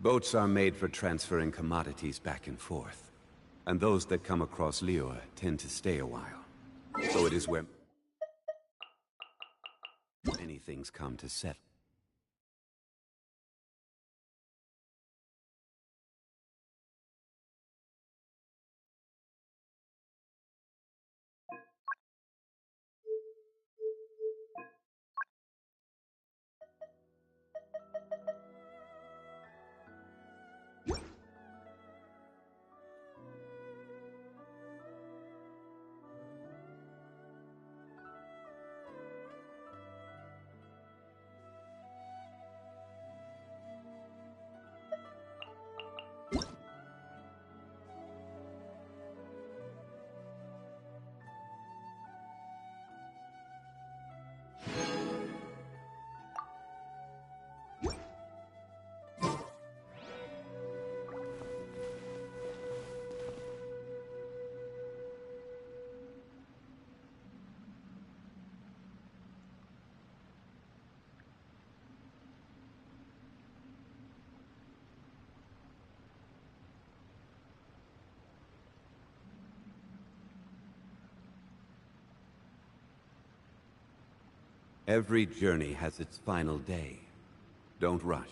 Boats are made for transferring commodities back and forth. And those that come across Liyue tend to stay a while. So it is where many things come to settle. Every journey has its final day. Don't rush.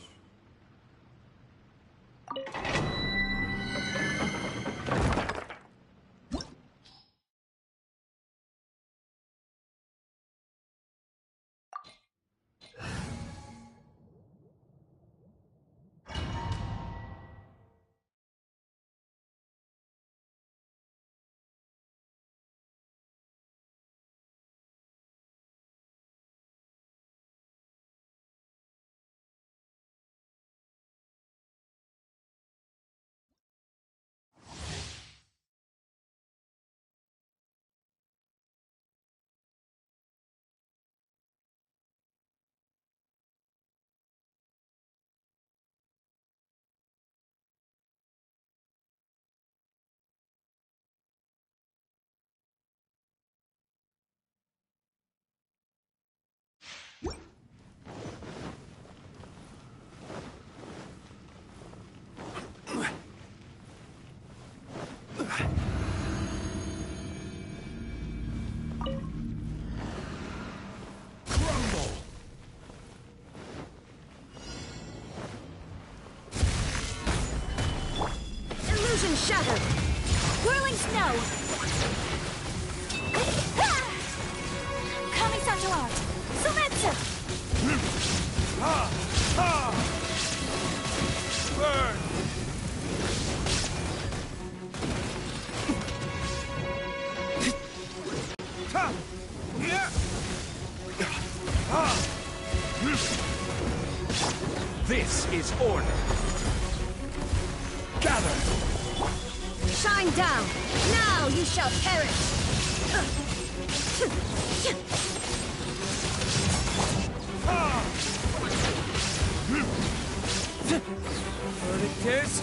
Illusion shattered! Whirling snow! Coming Santuar! Sumetsu! Burn! This is order. Gather! Shine down! Now you shall perish! Verdict is...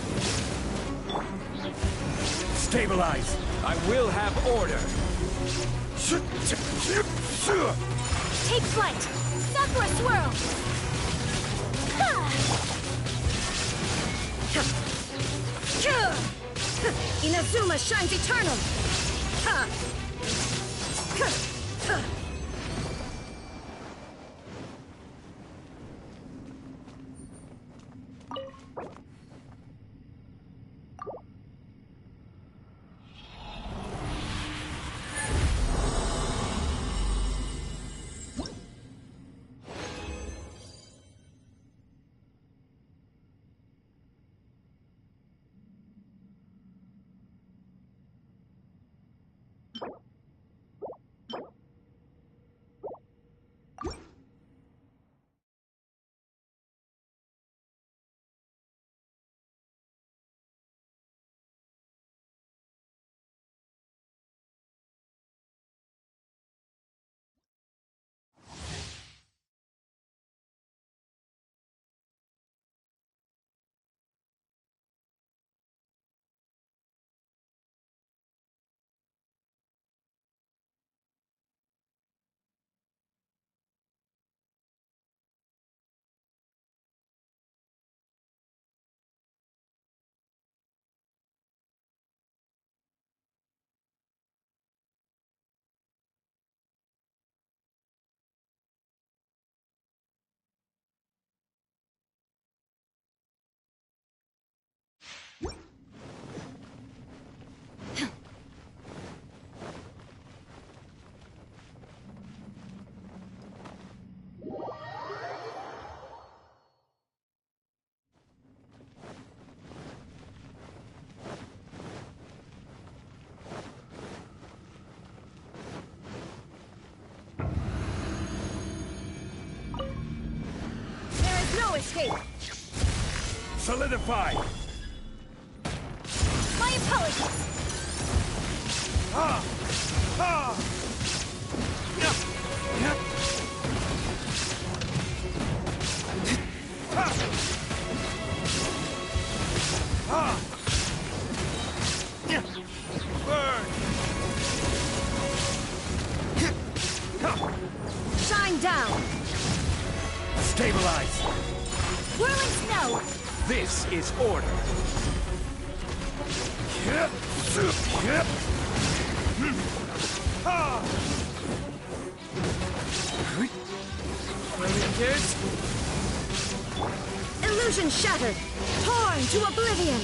Stabilize! I will have order! Take flight! Stop for a swirl! Inazuma shines eternal! escape. Solidify! My apologies. Ah! Ah! Yeah. Yeah. Ah! Ah! Yeah. Burn! Shine down. Stabilize! Whirling snow. This is order! Brilliant! Illusion shattered. Torn to oblivion.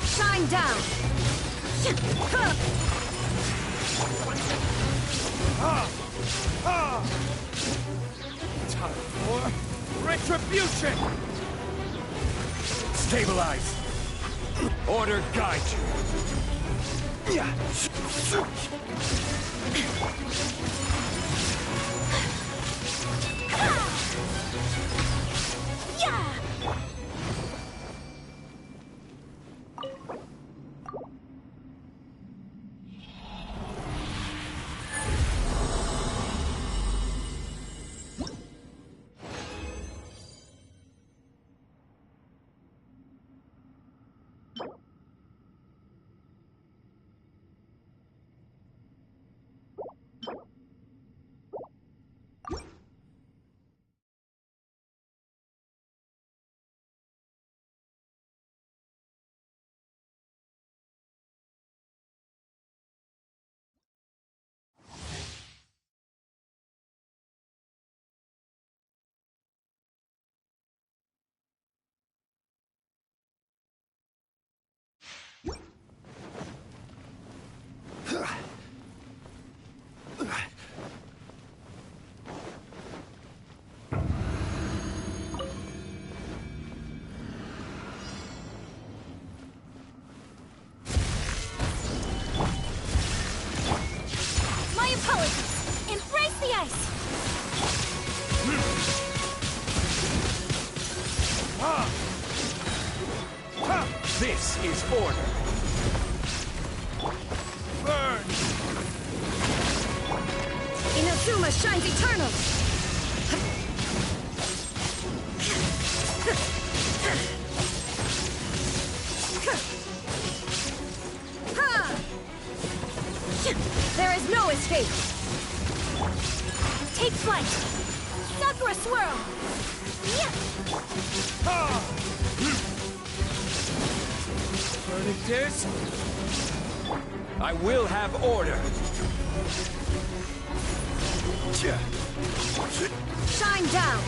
Shine down. Time for retribution! Stabilize! Order guide you! Yeah. Yeah! My apologies. Embrace the ice. This is order! Burn! Inazuma shines eternal. There is no escape. Take flight. Sakura swirl. Yeah. Verdict is... I will have order! Shine down.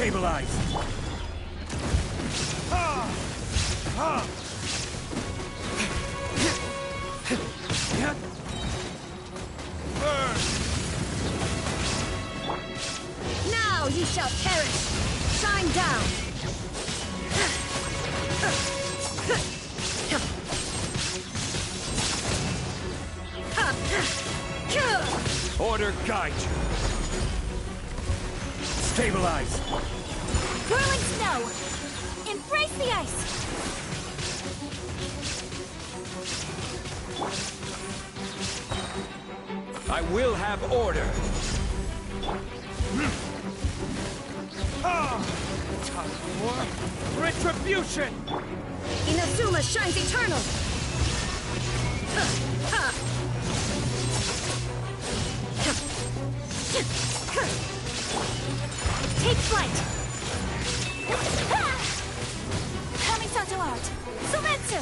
Stabilize! Burn! Now ye shall perish! Shine down! Order guide you! Stabilize! Whirling snow! Embrace the ice! I will have order! Time for retribution! Inazuma shines eternal! Take flight! Kamisato art! Sumetsu!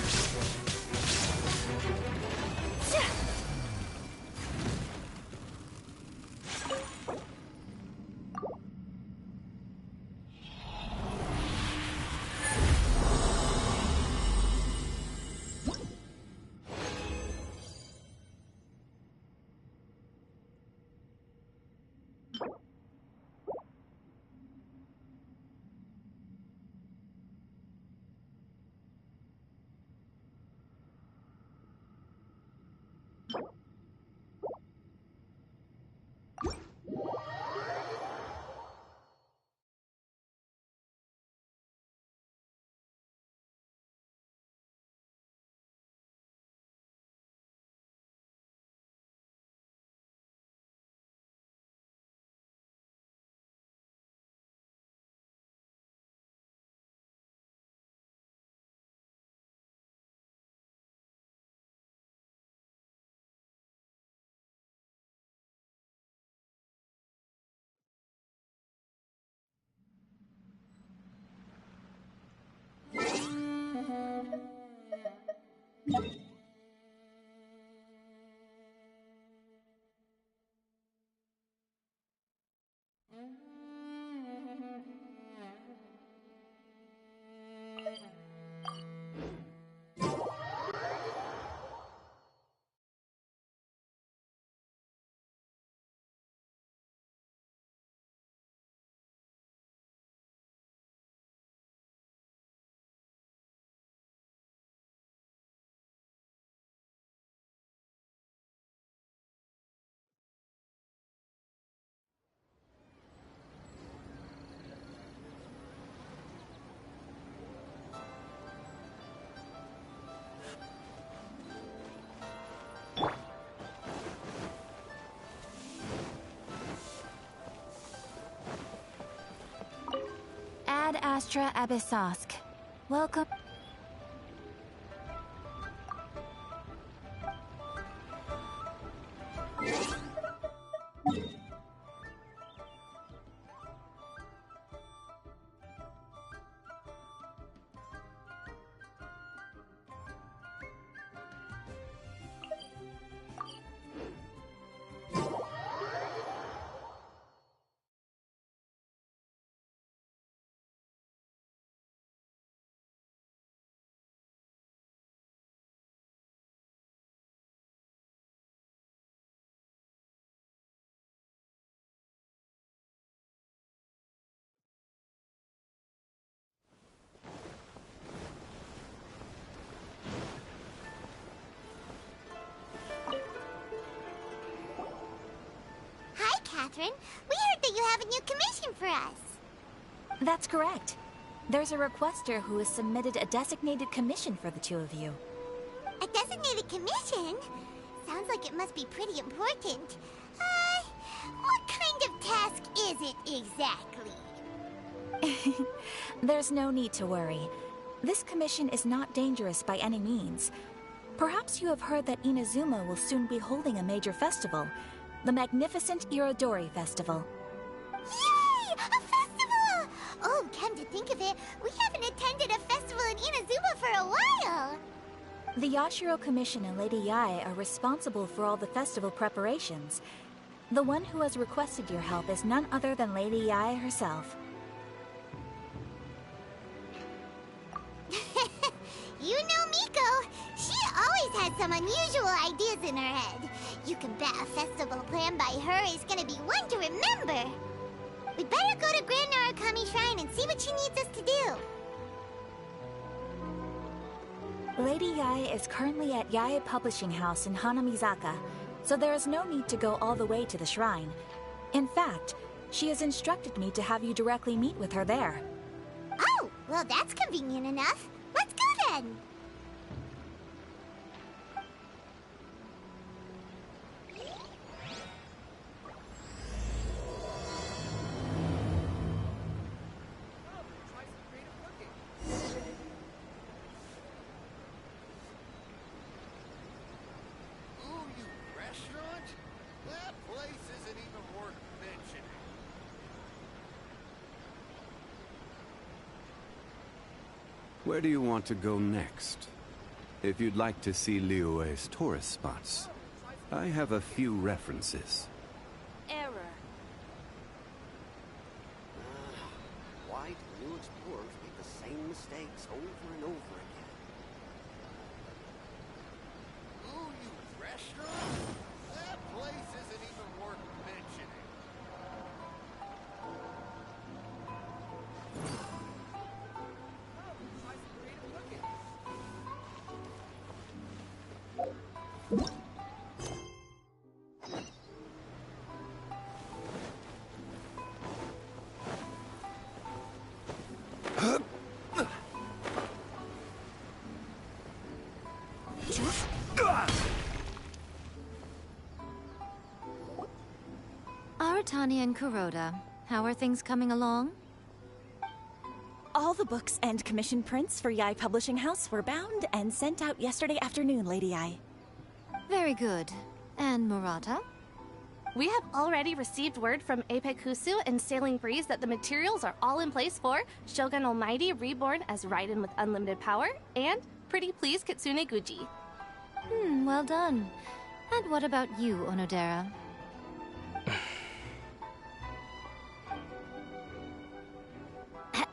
Ad Astra Abyssosk. Welcome. Catherine. We heard that you have a new commission for us. That's correct. There's a requester who has submitted a designated commission for the two of you. A designated commission? Sounds like it must be pretty important. What kind of task is it exactly? There's no need to worry. This commission is not dangerous by any means. Perhaps you have heard that Inazuma will soon be holding a major festival, the magnificent Iridori Festival. Yay! A festival! Oh, come to think of it, we haven't attended a festival in Inazuma for a while! The Yashiro Commission and Lady Yae are responsible for all the festival preparations. The one who has requested your help is none other than Lady Yae herself. with some unusual ideas in her head. You can bet a festival planned by her is gonna be one to remember. We better go to Grand Narukami Shrine and see what she needs us to do. Lady Yae is currently at Yae Publishing House in Hanamizaka, so there is no need to go all the way to the shrine. In fact, she has instructed me to have you directly meet with her there. Oh, well that's convenient enough. Let's go then! Where do you want to go next? If you'd like to see Liyue's tourist spots, I have a few references. Error. Why do new explorers make the same mistakes over and over again? Ooh, you restaurant? That place isn't even worth mentioning. Aratani and Kuroda, how are things coming along? All the books and commission prints for Yae Publishing House were bound and sent out yesterday afternoon, Lady Yae. Very good. And Murata? We have already received word from Apekusu and Sailing Breeze that the materials are all in place for Shogun Almighty reborn as Raiden with unlimited power and Pretty Please Kitsune Guji. Well done. And what about you, Onodera?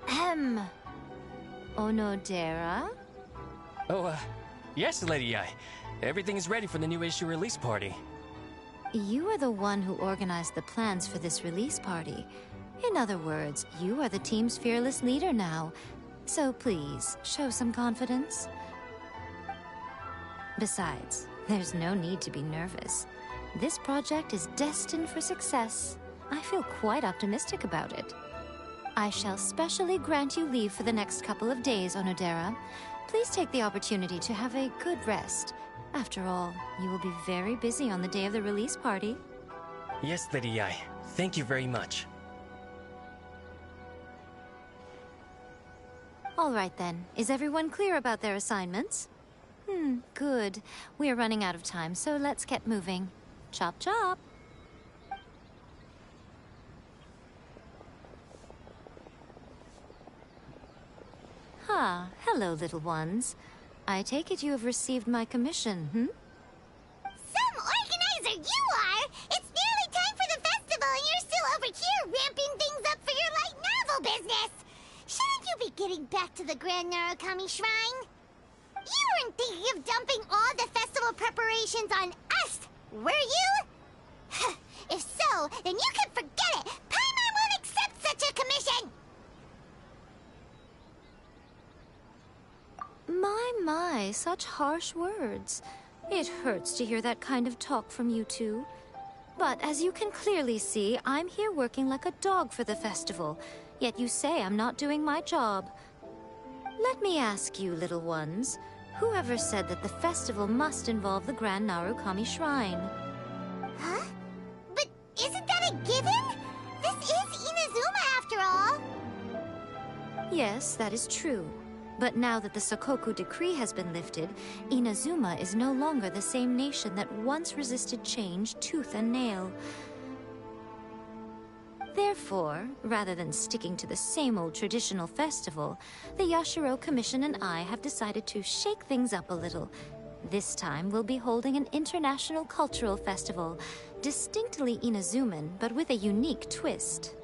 Ahem. Onodera? Oh, yes, Lady Yae. Everything is ready for the new issue release party. You are the one who organized the plans for this release party. In other words, you are the team's fearless leader now. So please, show some confidence. Besides, there's no need to be nervous. This project is destined for success. I feel quite optimistic about it. I shall specially grant you leave for the next couple of days, Onodera. Please take the opportunity to have a good rest. After all, you will be very busy on the day of the release party. Yes, Lady Yae. Thank you very much. All right then. Is everyone clear about their assignments? Good. We are running out of time, so let's get moving. Chop chop! Ah, hello, little ones. I take it you have received my commission, Some organizer you are! It's nearly time for the festival and you're still over here ramping things up for your light novel business! Shouldn't you be getting back to the Grand Narukami Shrine? You weren't thinking of dumping all the festival preparations on us, were you? If so, then you can forget it! Paimon won't accept such a commission! My, such harsh words. It hurts to hear that kind of talk from you two. But as you can clearly see, I'm here working like a dog for the festival, yet you say I'm not doing my job. Let me ask you, little ones, whoever said that the festival must involve the Grand Narukami Shrine? Huh? But isn't that a given? This is Inazuma after all! Yes, that is true. But now that the Sokoku decree has been lifted, Inazuma is no longer the same nation that once resisted change tooth and nail. Therefore, rather than sticking to the same old traditional festival, the Yashiro Commission and I have decided to shake things up a little. This time, we'll be holding an international cultural festival, distinctly Inazuman, but with a unique twist.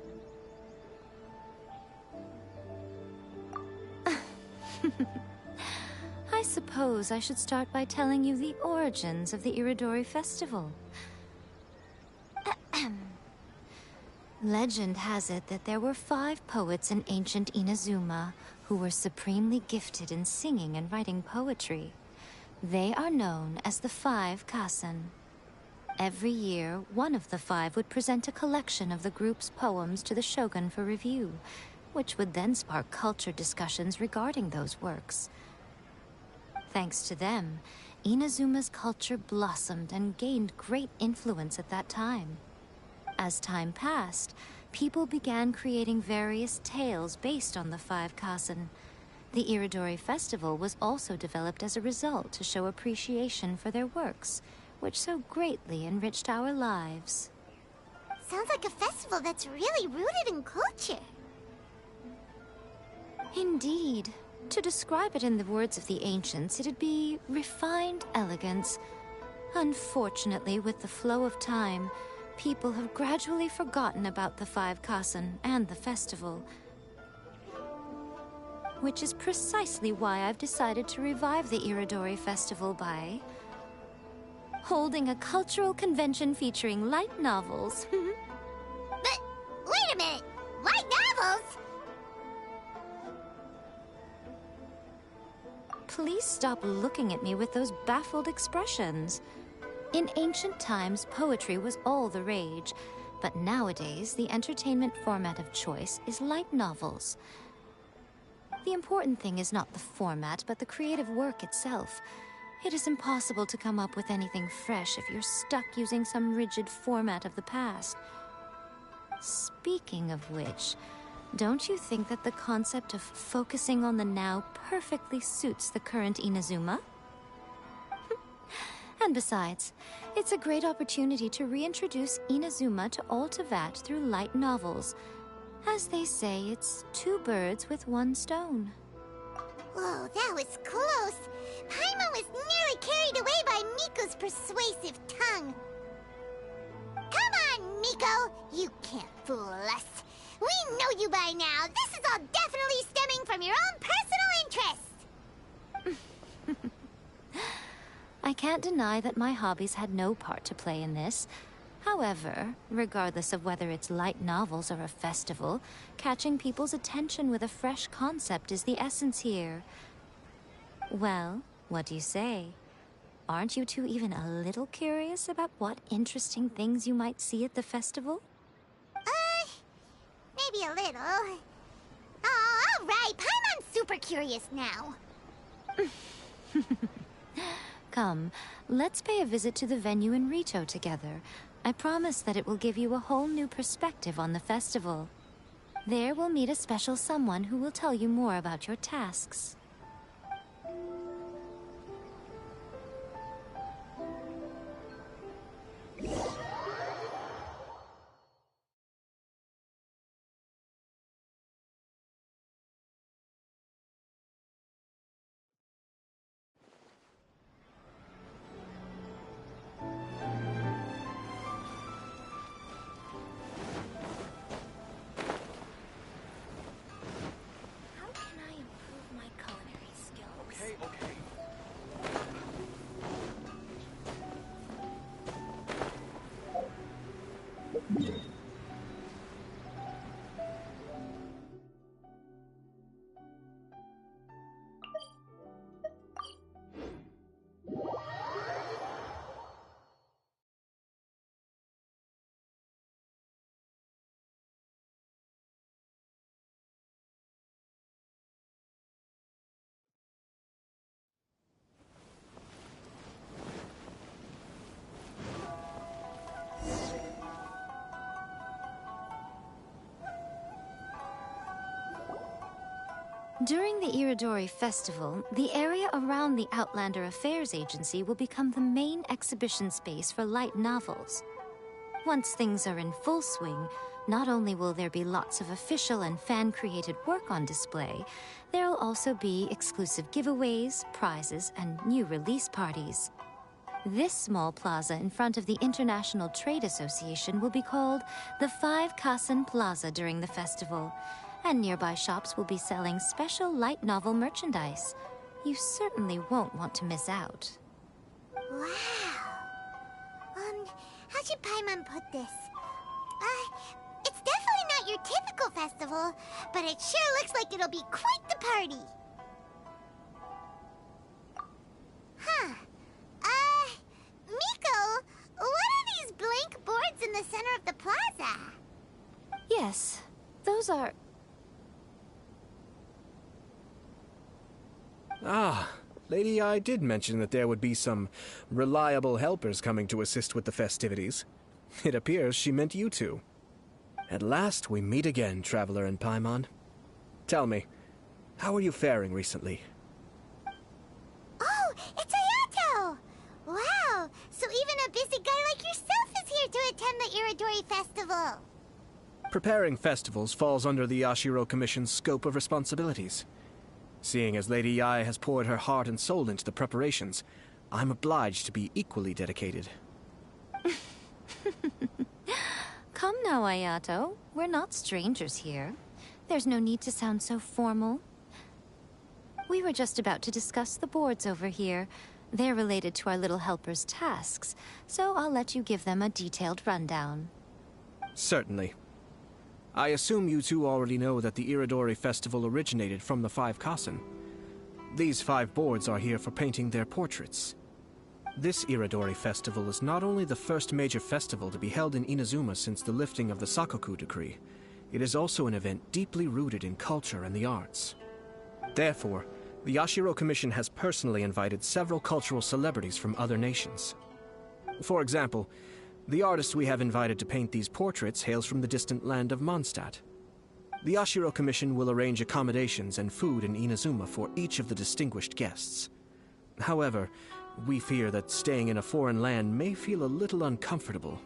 I suppose I should start by telling you the origins of the Iridori Festival. Legend has it that there were 5 poets in ancient Inazuma who were supremely gifted in singing and writing poetry. They are known as the 5 Kasen. Every year, one of the 5 would present a collection of the group's poems to the shogun for review, which would then spark culture discussions regarding those works. Thanks to them, Inazuma's culture blossomed and gained great influence at that time. As time passed, people began creating various tales based on the 5 Kasen. The Iridori Festival was also developed as a result to show appreciation for their works, which so greatly enriched our lives. Sounds like a festival that's really rooted in culture. Indeed. To describe it in the words of the ancients, it'd be refined elegance. Unfortunately, with the flow of time, people have gradually forgotten about the 5 Kasen and the festival. Which is precisely why I've decided to revive the Iridori Festival by holding a cultural convention featuring light novels. But, wait a minute! Light novels? Please stop looking at me with those baffled expressions. In ancient times, poetry was all the rage, but nowadays, the entertainment format of choice is light novels. The important thing is not the format, but the creative work itself. It is impossible to come up with anything fresh if you're stuck using some rigid format of the past. Speaking of which, don't you think that the concept of focusing on the now perfectly suits the current Inazuma? And besides, it's a great opportunity to reintroduce Inazuma to all Teyvat through light novels. As they say, it's 2 birds with 1 stone. Whoa, that was close. Paimon was nearly carried away by Miko's persuasive tongue. Come on, Miko! You can't fool us. We know you by now. This is all definitely stemming from your own personal interest. I can't deny that my hobbies had no part to play in this. However, regardless of whether it's light novels or a festival, catching people's attention with a fresh concept is the essence here. Well, what do you say? Aren't you two even a little curious about what interesting things you might see at the festival? Maybe a little. Oh, all right. Paimon's super curious now. Come, let's pay a visit to the venue in Rito together. I promise that it will give you a whole new perspective on the festival. There we'll meet a special someone who will tell you more about your tasks. During the Iridori Festival, the area around the Outlander Affairs Agency will become the main exhibition space for light novels. Once things are in full swing, not only will there be lots of official and fan-created work on display, there'll also be exclusive giveaways, prizes, and new release parties. This small plaza in front of the International Trade Association will be called the 5 Kasen Plaza during the festival, and nearby shops will be selling special light novel merchandise. You certainly won't want to miss out. Wow. How should Paimon put this? It's definitely not your typical festival, but it sure looks like it'll be quite the party. Huh. Miko, what are these blank boards in the center of the plaza? Yes, those are... Ah, Lady I did mention that there would be some reliable helpers coming to assist with the festivities. It appears she meant you two. At last we meet again, Traveler and Paimon. Tell me, how are you faring recently? Oh, it's Ayato! Wow, so even a busy guy like yourself is here to attend the Iridori Festival. Preparing festivals falls under the Yashiro Commission's scope of responsibilities. Seeing as Lady Yae has poured her heart and soul into the preparations, I'm obliged to be equally dedicated. Come now, Ayato. We're not strangers here. There's no need to sound so formal. We were just about to discuss the boards over here. They're related to our little helper's tasks, so I'll let you give them a detailed rundown. Certainly. I assume you two already know that the Iridori Festival originated from the 5 Kasen. These 5 boards are here for painting their portraits. This Iridori Festival is not only the first major festival to be held in Inazuma since the lifting of the Sakoku decree, it is also an event deeply rooted in culture and the arts. Therefore, the Yashiro Commission has personally invited several cultural celebrities from other nations. For example, the artist we have invited to paint these portraits hails from the distant land of Mondstadt. The Yashiro Commission will arrange accommodations and food in Inazuma for each of the distinguished guests. However, we fear that staying in a foreign land may feel a little uncomfortable,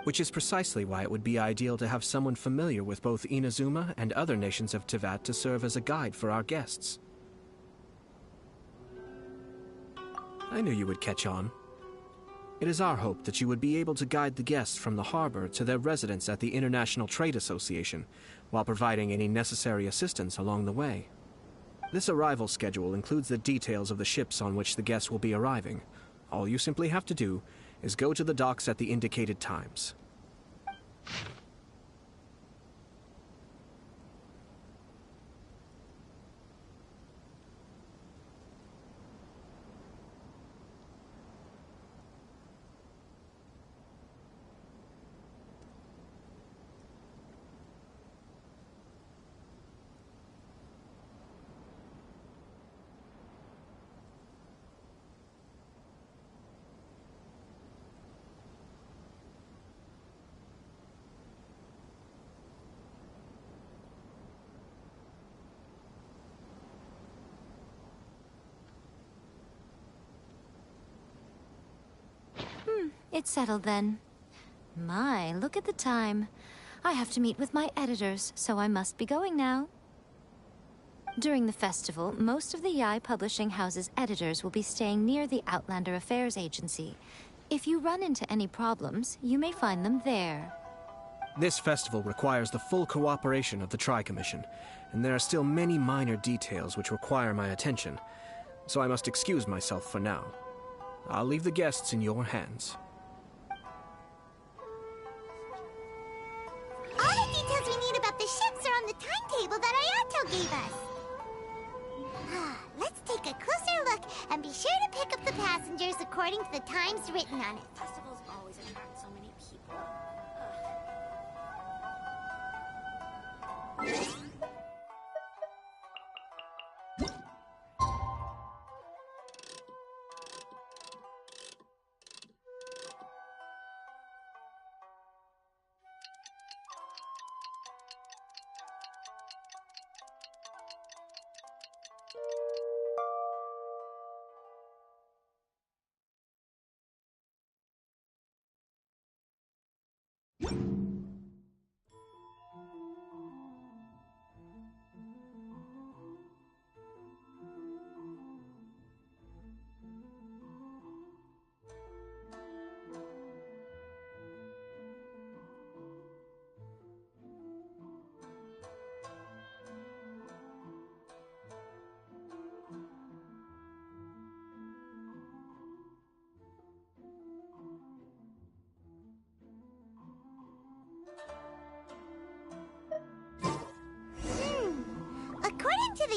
which is precisely why it would be ideal to have someone familiar with both Inazuma and other nations of Teyvat to serve as a guide for our guests. I knew you would catch on. It is our hope that you would be able to guide the guests from the harbor to their residence at the International Trade Association, while providing any necessary assistance along the way. This arrival schedule includes the details of the ships on which the guests will be arriving. All you simply have to do is go to the docks at the indicated times. It's settled then. My, look at the time. I have to meet with my editors, so I must be going now. During the festival, most of the Yae Publishing House's editors will be staying near the Outlander Affairs Agency. If you run into any problems, you may find them there. This festival requires the full cooperation of the Tri-Commission, and there are still many minor details which require my attention, so I must excuse myself for now. I'll leave the guests in your hands. All the details we need about the ships are on the timetable that Ayato gave us. Let's take a closer look and be sure to pick up the passengers according to the times written on it. Festivals always attract so many people.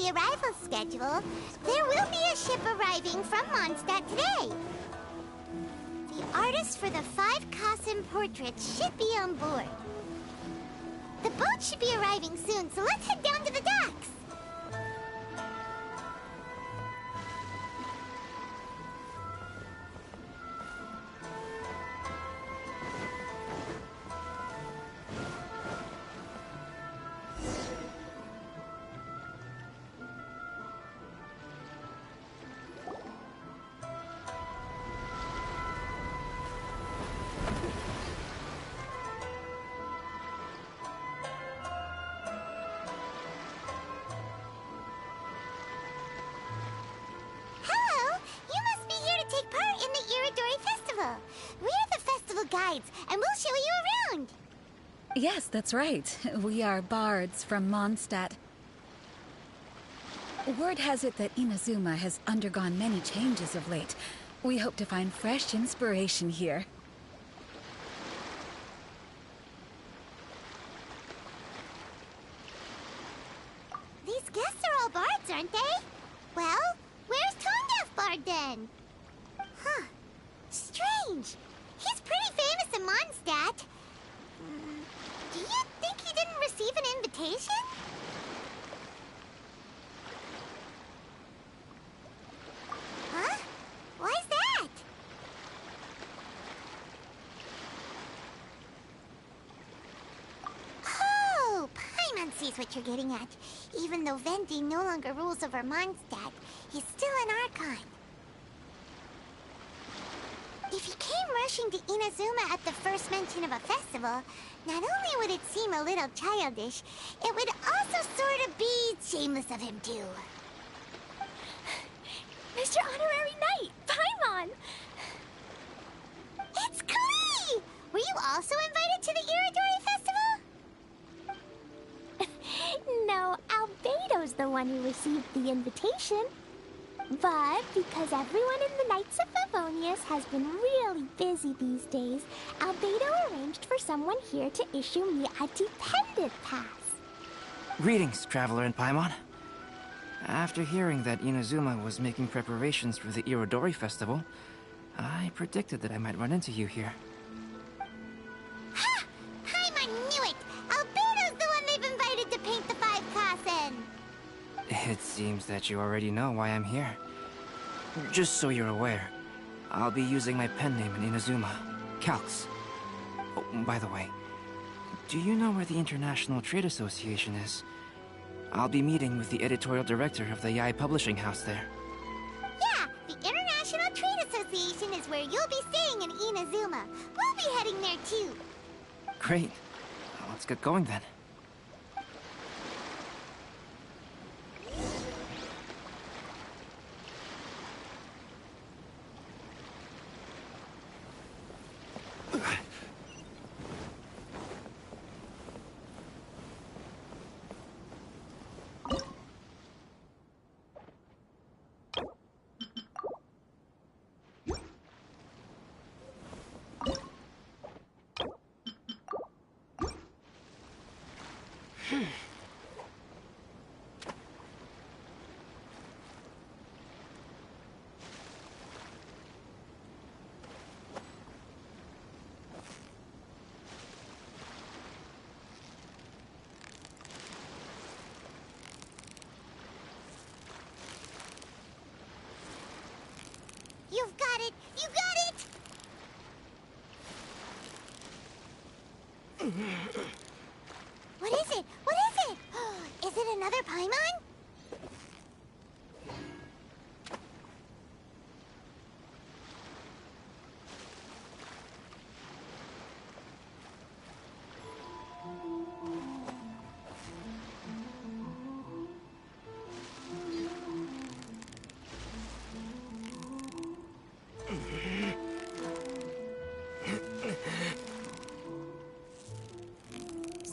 the arrival schedule, there will be a ship arriving from Mondstadt today. The artist for the 5 Kasim portraits should be on board. The boat should be arriving soon, so let's head down to the docks. Hello! You must be here to take part in the Iridori Festival. We're the festival guides, and we'll show you around. Yes, that's right. We are bards from Mondstadt. Word has it that Inazuma has undergone many changes of late. We hope to find fresh inspiration here. These guests are all bards, aren't they? Well, where's Tondef Bard then? Huh. Strange. He's pretty famous in Mondstadt. Do you think he didn't receive an invitation? Huh? Why's that? Oh, Paimon sees what you're getting at. Even though Vendi no longer rules over Mondstadt, he's still an Archon. If he came rushing to Inazuma at the first mention of a festival, not only would it seem a little childish, it would also sort of be shameless of him too. Mr. Honorary Knight, Paimon! It's Klee! Were you also invited to the Iridori Festival? No, Albedo's the one who received the invitation. But because everyone in the Knights of Favonius has been really busy these days, Albedo arranged for someone here to issue me a dependent pass. Greetings, Traveler and Paimon. After hearing that Inazuma was making preparations for the Iridori Festival, I predicted that I might run into you here. Ha! Paimon knew it! Albedo's the one they've invited to paint the 5 Kassen! It seems that you already know why I'm here. Just so you're aware, I'll be using my pen name in Inazuma, Calx. Oh, by the way, do you know where the International Trade Association is? I'll be meeting with the editorial director of the Yae publishing house there. Yeah, the International Trade Association is where you'll be staying in Inazuma. We'll be heading there too. Great. Let's get going then. You've got it! You got it! What is it? What is it? Is it another Paimon?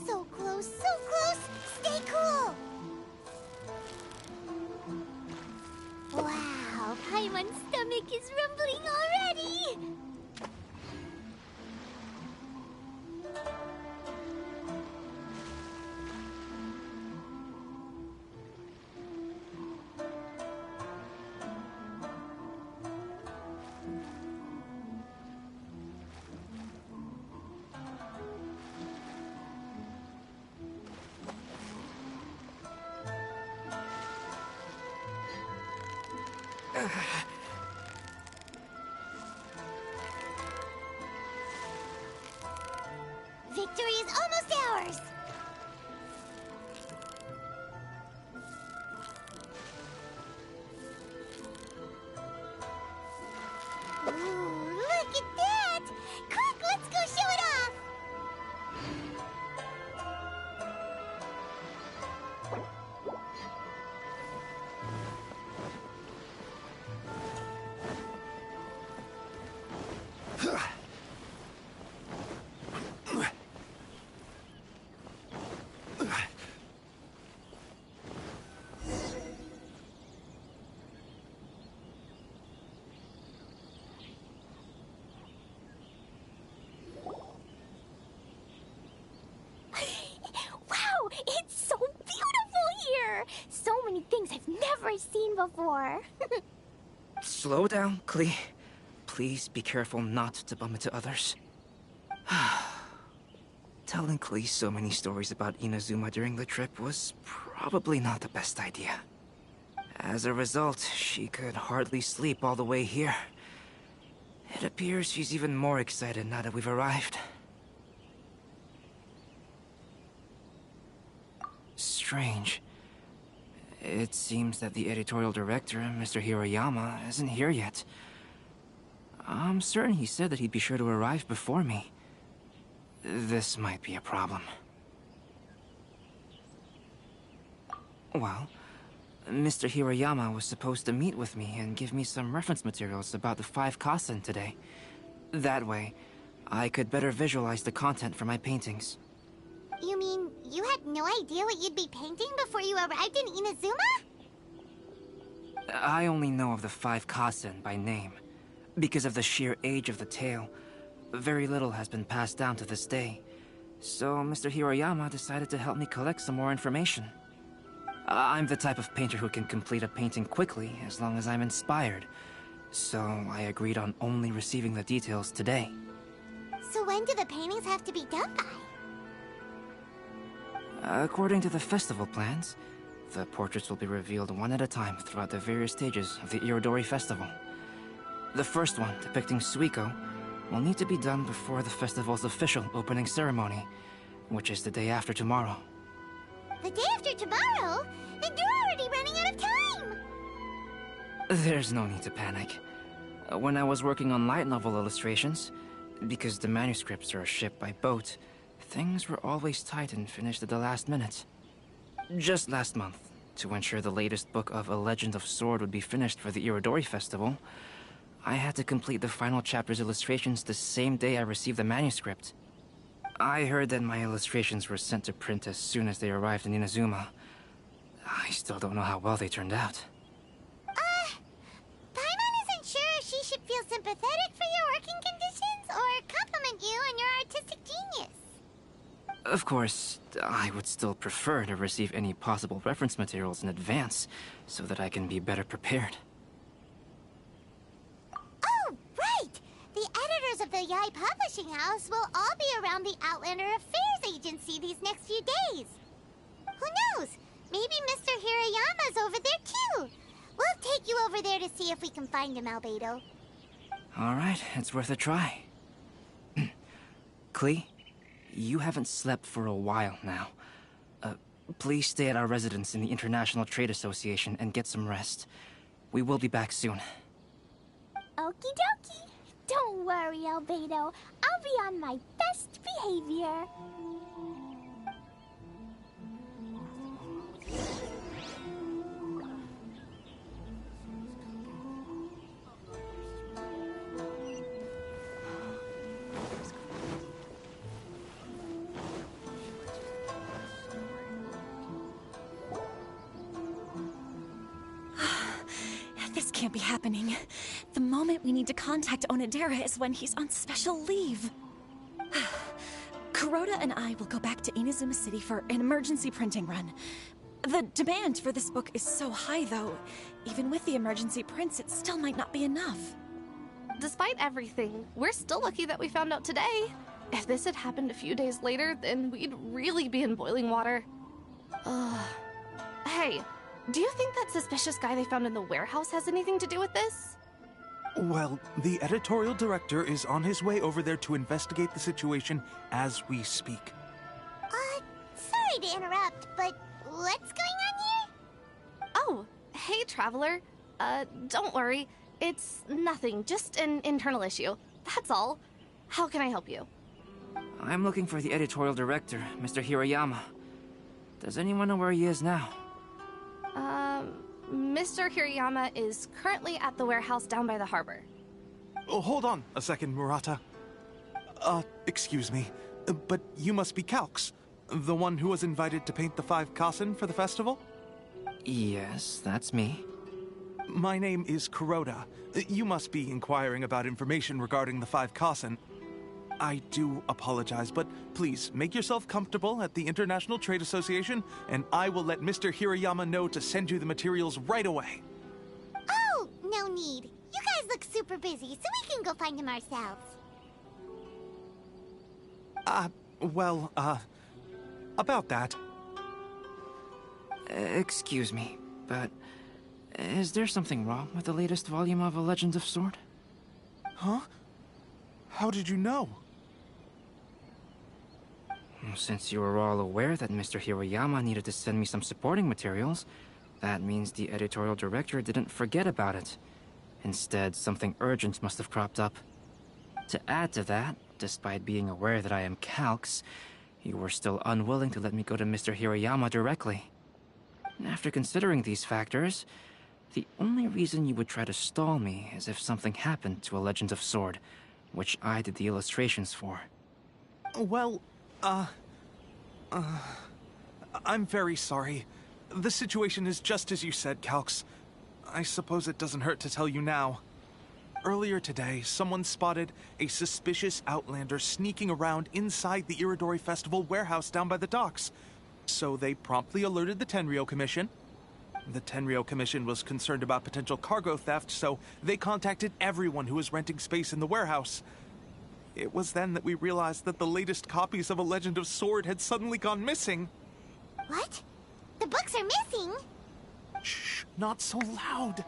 So close, so close! Stay cool! Wow, Paimon's stomach is rumbling already! Victory is almost ours! Ooh, look at that! Quick, let's go show it off! Wow, it's so beautiful here! So many things I've never seen before. Slow down, Klee. Please be careful not to bump into others. Telling Klee so many stories about Inazuma during the trip was probably not the best idea. As a result, she could hardly sleep all the way here. It appears she's even more excited now that we've arrived. Strange. It seems that the editorial director, Mr. Hiroyama, isn't here yet. I'm certain he said that he'd be sure to arrive before me. This might be a problem. Well, Mr. Hiroyama was supposed to meet with me and give me some reference materials about the 5 Kasen today. That way, I could better visualize the content for my paintings. You mean you had no idea what you'd be painting before you arrived in Inazuma? I only know of the 5 Kasen by name. Because of the sheer age of the tale, very little has been passed down to this day. So Mr. Hiroyama decided to help me collect some more information. I'm the type of painter who can complete a painting quickly as long as I'm inspired. So I agreed on only receiving the details today. So when do the paintings have to be done by? According to the festival plans, the portraits will be revealed one at a time throughout the various stages of the Iridori Festival. The first one, depicting Suiko, will need to be done before the festival's official opening ceremony, which is the day after tomorrow. The day after tomorrow? Then you're already running out of time! There's no need to panic. When I was working on light novel illustrations, because the manuscripts are shipped by boat, things were always tight and finished at the last minute. Just last month, to ensure the latest book of A Legend of Sword would be finished for the Iridori Festival, I had to complete the final chapter's illustrations the same day I received the manuscript. I heard that my illustrations were sent to print as soon as they arrived in Inazuma. I still don't know how well they turned out. Paimon isn't sure if she should feel sympathetic for your working conditions or compliment you on your artistic genius. Of course, I would still prefer to receive any possible reference materials in advance, so that I can be better prepared. Oh, right! The editors of the Yai Publishing House will all be around the Outlander Affairs Agency these next few days. Who knows? Maybe Mr. Hiroyama's over there too. We'll take you over there to see if we can find him, Albedo. Alright, it's worth a try. Klee, you haven't slept for a while now. Please stay at our residence in the International Trade Association and get some rest. We will be back soon. Okie dokie. Don't worry, Albedo. I'll be on my best behavior. This can't be happening. The moment we need to contact Onodera is when he's on special leave. Kuroda and I will go back to Inazuma City for an emergency printing run. The demand for this book is so high, though. Even with the emergency prints, it still might not be enough. Despite everything, we're still lucky that we found out today. If this had happened a few days later, then we'd really be in boiling water. Hey, Do you think that suspicious guy they found in the warehouse has anything to do with this? Well, the editorial director is on his way over there to investigate the situation as we speak. Sorry to interrupt, but what's going on here? Oh, hey, Traveler. Don't worry. It's nothing, just an internal issue. That's all. How can I help you? I'm looking for the editorial director, Mr. Hiroyama. Does anyone know where he is now? Mr. Hiroyama is currently at the warehouse down by the harbor. Oh, hold on a second, Murata. Excuse me, but you must be Calx, the one who was invited to paint the 5 Kasen for the festival? Yes, that's me. My name is Kuroda. You must be inquiring about information regarding the 5 Kasen. I do apologize, but please make yourself comfortable at the International Trade Association, and I will let Mr. Hiroyama know to send you the materials right away. Oh, no need. You guys look super busy, so we can go find him ourselves. About that. Excuse me, but is there something wrong with the latest volume of A Legend of Sword? Huh? How did you know? Since you were all aware that Mr. Hiroyama needed to send me some supporting materials, that means the editorial director didn't forget about it. Instead, something urgent must have cropped up. To add to that, despite being aware that I am Calx, you were still unwilling to let me go to Mr. Hiroyama directly. After considering these factors, the only reason you would try to stall me is if something happened to A Legend of Sword, which I did the illustrations for. Well, I'm very sorry. The situation is just as you said, Calx. I suppose it doesn't hurt to tell you now. Earlier today, someone spotted a suspicious outlander sneaking around inside the Iridori Festival warehouse down by the docks. So they promptly alerted the Tenryou Commission. The Tenryou Commission was concerned about potential cargo theft, so they contacted everyone who was renting space in the warehouse. It was then that we realized that the latest copies of A Legend of Sword had suddenly gone missing. What? The books are missing? Shh, not so loud.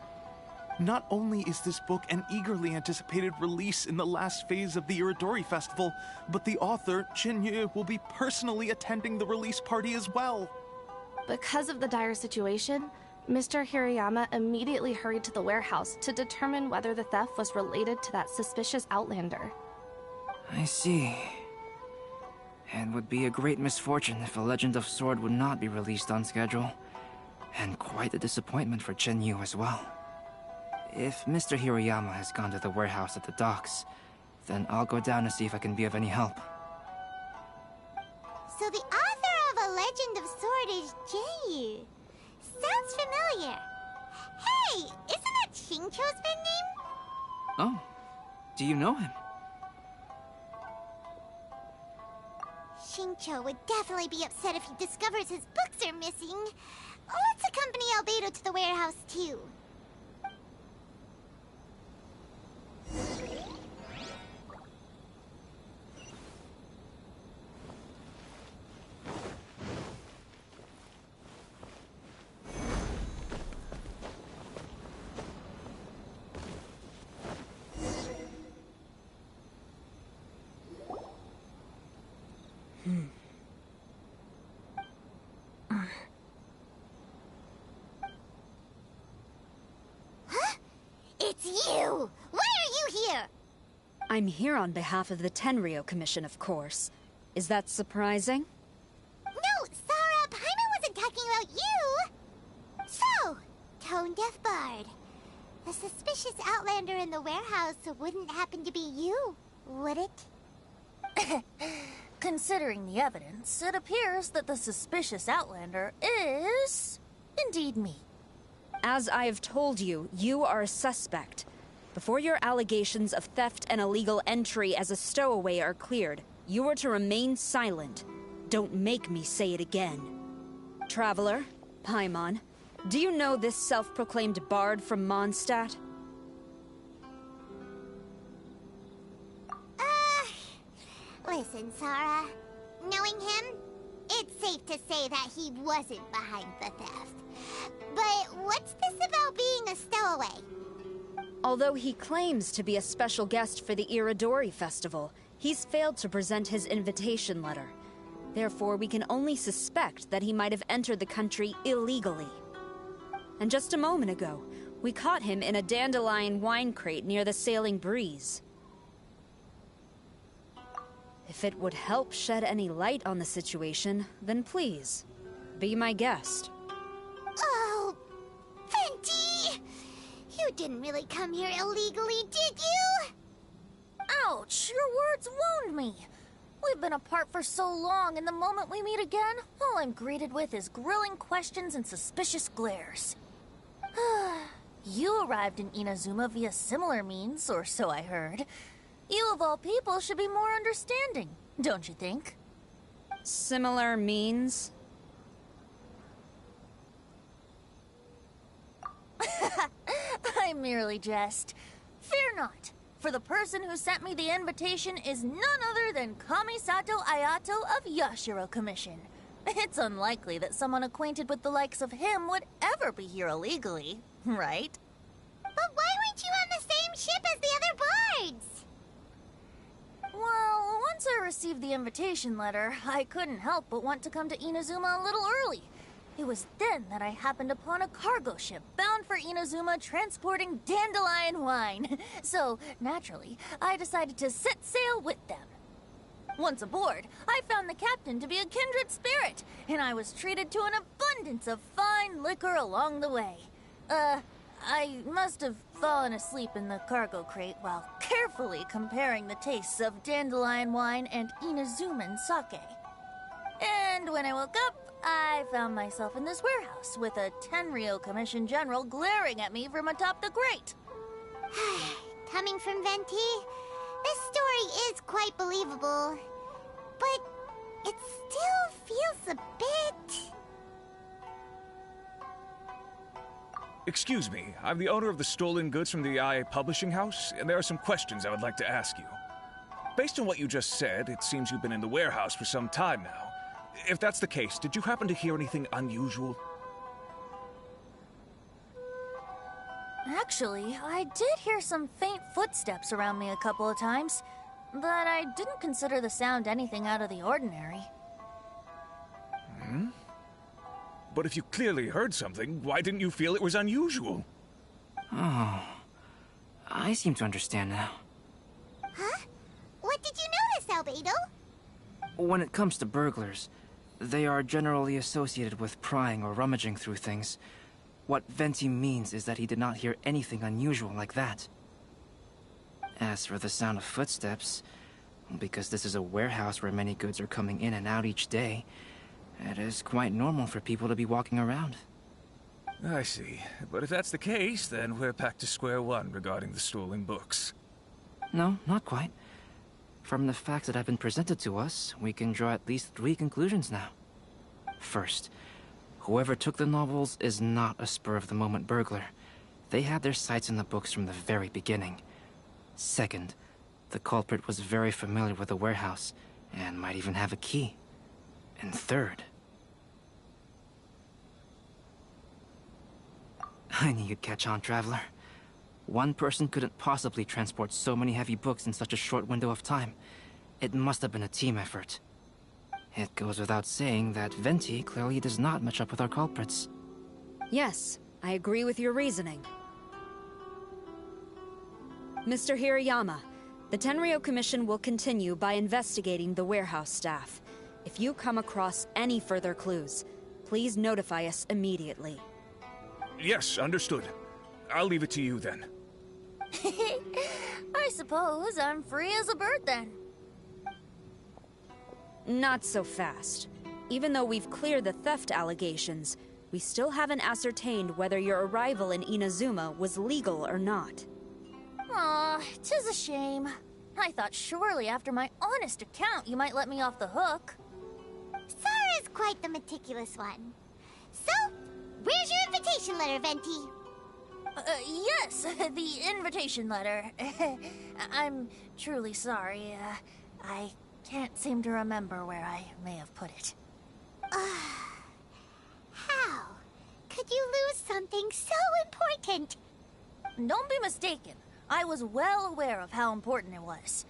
Not only is this book an eagerly anticipated release in the last phase of the Iridori Festival, but the author, Jinyu, will be personally attending the release party as well. Because of the dire situation, Mr. Hiroyama immediately hurried to the warehouse to determine whether the theft was related to that suspicious outlander. I see. It would be a great misfortune if A Legend of Sword would not be released on schedule. And quite a disappointment for Jinyu as well. If Mr. Hiroyama has gone to the warehouse at the docks, then I'll go down to see if I can be of any help. So the author of A Legend of Sword is Jinyu. Sounds familiar. Hey, isn't that Xingqiu's pen name? Oh, do you know him? Xingqiu would definitely be upset if he discovers his books are missing. Let's accompany Albedo to the warehouse, too. It's you! Why are you here? I'm here on behalf of the Tenryou Commission, of course. Is that surprising? No, Sarah, Paimon wasn't talking about you! So, tone-deaf bard. The suspicious outlander in the warehouse wouldn't happen to be you, would it? Considering the evidence, it appears that the suspicious outlander is indeed me. As I have told you, you are a suspect. Before your allegations of theft and illegal entry as a stowaway are cleared, you are to remain silent. Don't make me say it again. Traveler, Paimon, do you know this self-proclaimed bard from Mondstadt? Listen, Sarah. Knowing him, it's safe to say that he wasn't behind the theft. But what's this about being a stowaway? Although he claims to be a special guest for the Iridori Festival, he's failed to present his invitation letter. Therefore, we can only suspect that he might have entered the country illegally. And just a moment ago, we caught him in a dandelion wine crate near the Sailing Breeze. If it would help shed any light on the situation, then please, be my guest. Oh, Venti! You didn't really come here illegally, did you? Ouch! Your words wound me. We've been apart for so long, and the moment we meet again, all I'm greeted with is grilling questions and suspicious glares. You arrived in Inazuma via similar means, or so I heard. You of all people should be more understanding, don't you think? Similar means? I merely jest. Fear not, for the person who sent me the invitation is none other than Kamisato Ayato of Yashiro Commission. It's unlikely that someone acquainted with the likes of him would ever be here illegally, right? But why weren't you on the same ship as the other bards? Well, once I received the invitation letter, I couldn't help but want to come to Inazuma a little early. It was then that I happened upon a cargo ship bound for Inazuma transporting dandelion wine. So, naturally, I decided to set sail with them. Once aboard, I found the captain to be a kindred spirit, and I was treated to an abundance of fine liquor along the way. I must have fallen asleep in the cargo crate while carefully comparing the tastes of dandelion wine and Inazuman sake. And when I woke up, I found myself in this warehouse with a Tenryou Commission General glaring at me from atop the grate. Coming from Venti, this story is quite believable. But it still feels a bit... Excuse me, I'm the owner of the stolen goods from the IA publishing house, and there are some questions I would like to ask you. Based on what you just said, it seems you've been in the warehouse for some time now. If that's the case, did you happen to hear anything unusual? Actually, I did hear some faint footsteps around me a couple of times, but I didn't consider the sound anything out of the ordinary. Hmm? But if you clearly heard something, why didn't you feel it was unusual? Oh, I seem to understand now. Huh? What did you notice, Albedo? When it comes to burglars, they are generally associated with prying or rummaging through things. What Venti means is that he did not hear anything unusual like that. As for the sound of footsteps, because this is a warehouse where many goods are coming in and out each day, it is quite normal for people to be walking around. I see. But if that's the case, then we're back to square one regarding the stolen books. No, not quite. From the facts that have been presented to us, we can draw at least 3 conclusions now. First, whoever took the novels is not a spur-of-the-moment burglar. They had their sights on the books from the very beginning. Second, the culprit was very familiar with the warehouse, and might even have a key. And third... I knew you'd catch on, Traveler. One person couldn't possibly transport so many heavy books in such a short window of time. It must have been a team effort. It goes without saying that Venti clearly does not match up with our culprits. Yes, I agree with your reasoning. Mr. Hiroyama, the Tenryou Commission will continue by investigating the warehouse staff. If you come across any further clues, please notify us immediately. Yes, understood. I'll leave it to you then. I suppose I'm free as a bird then. Not so fast. Even though we've cleared the theft allegations, we still haven't ascertained whether your arrival in Inazuma was legal or not. Aw, 'tis a shame. I thought surely after my honest account you might let me off the hook. Sara's quite the meticulous one. So, where's your invitation letter, Venti? Yes, the invitation letter. I'm truly sorry. I can't seem to remember where I may have put it. How could you lose something so important? Don't be mistaken. I was well aware of how important it was.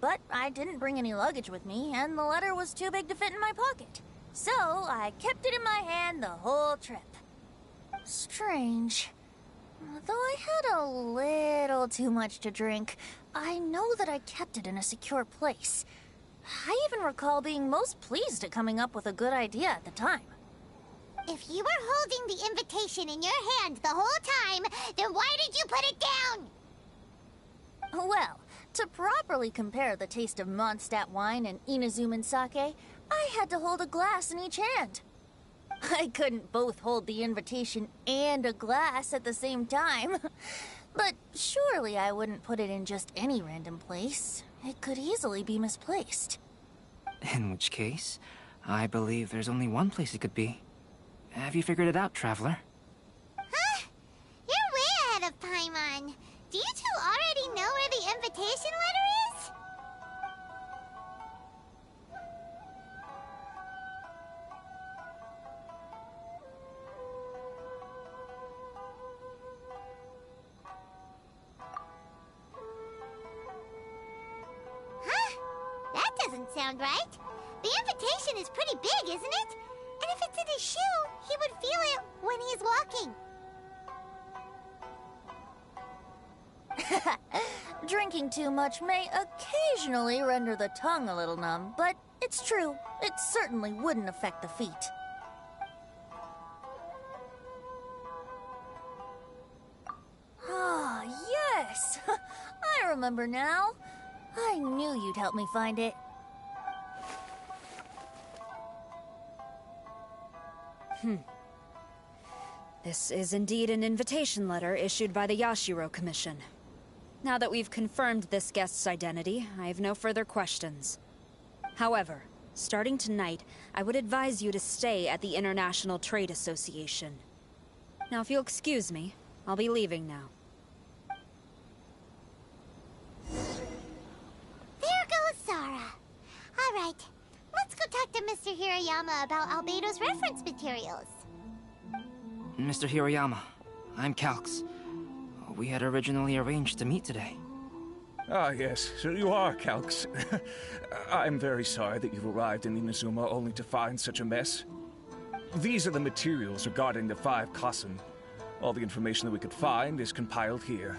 But I didn't bring any luggage with me, and the letter was too big to fit in my pocket. So I kept it in my hand the whole trip. Strange. Though I had a little too much to drink, I know that I kept it in a secure place. I even recall being most pleased at coming up with a good idea at the time. If you were holding the invitation in your hand the whole time, then why did you put it down? Well, to properly compare the taste of Mondstadt wine and Inazuman sake, I had to hold a glass in each hand. I couldn't both hold the invitation and a glass at the same time. But surely I wouldn't put it in just any random place. It could easily be misplaced. In which case, I believe there's only one place it could be. Have you figured it out, Traveler? Huh? You're way ahead of Paimon. Do you two already know where the invitation letter is? Huh? That doesn't sound right. The invitation is pretty big, isn't it? And if it's in his shoe, he would feel it when he's walking. Drinking too much may occasionally render the tongue a little numb, but it's true. It certainly wouldn't affect the feet. Ah, yes! I remember now. I knew you'd help me find it. This is indeed an invitation letter issued by the Yashiro Commission. Now that we've confirmed this guest's identity, I have no further questions. However, starting tonight, I would advise you to stay at the International Trade Association. Now, if you'll excuse me, I'll be leaving now. There goes Sara. All right, let's go talk to Mr. Hiroyama about Albedo's reference materials. Mr. Hiroyama, I'm Calx. We had originally arranged to meet today. Ah, yes, so you are Calx. I'm very sorry that you've arrived in Inazuma only to find such a mess. These are the materials regarding the 5 Kassen. All the information that we could find is compiled here.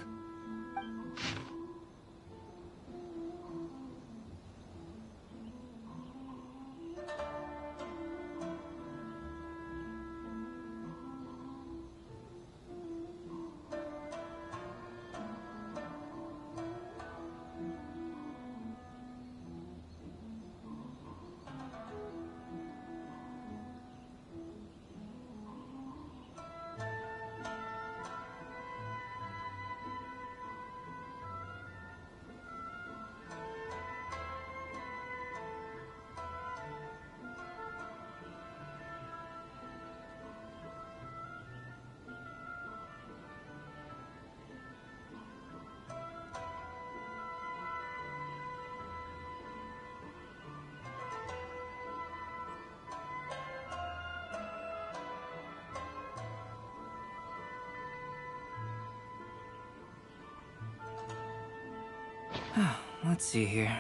Let's see here.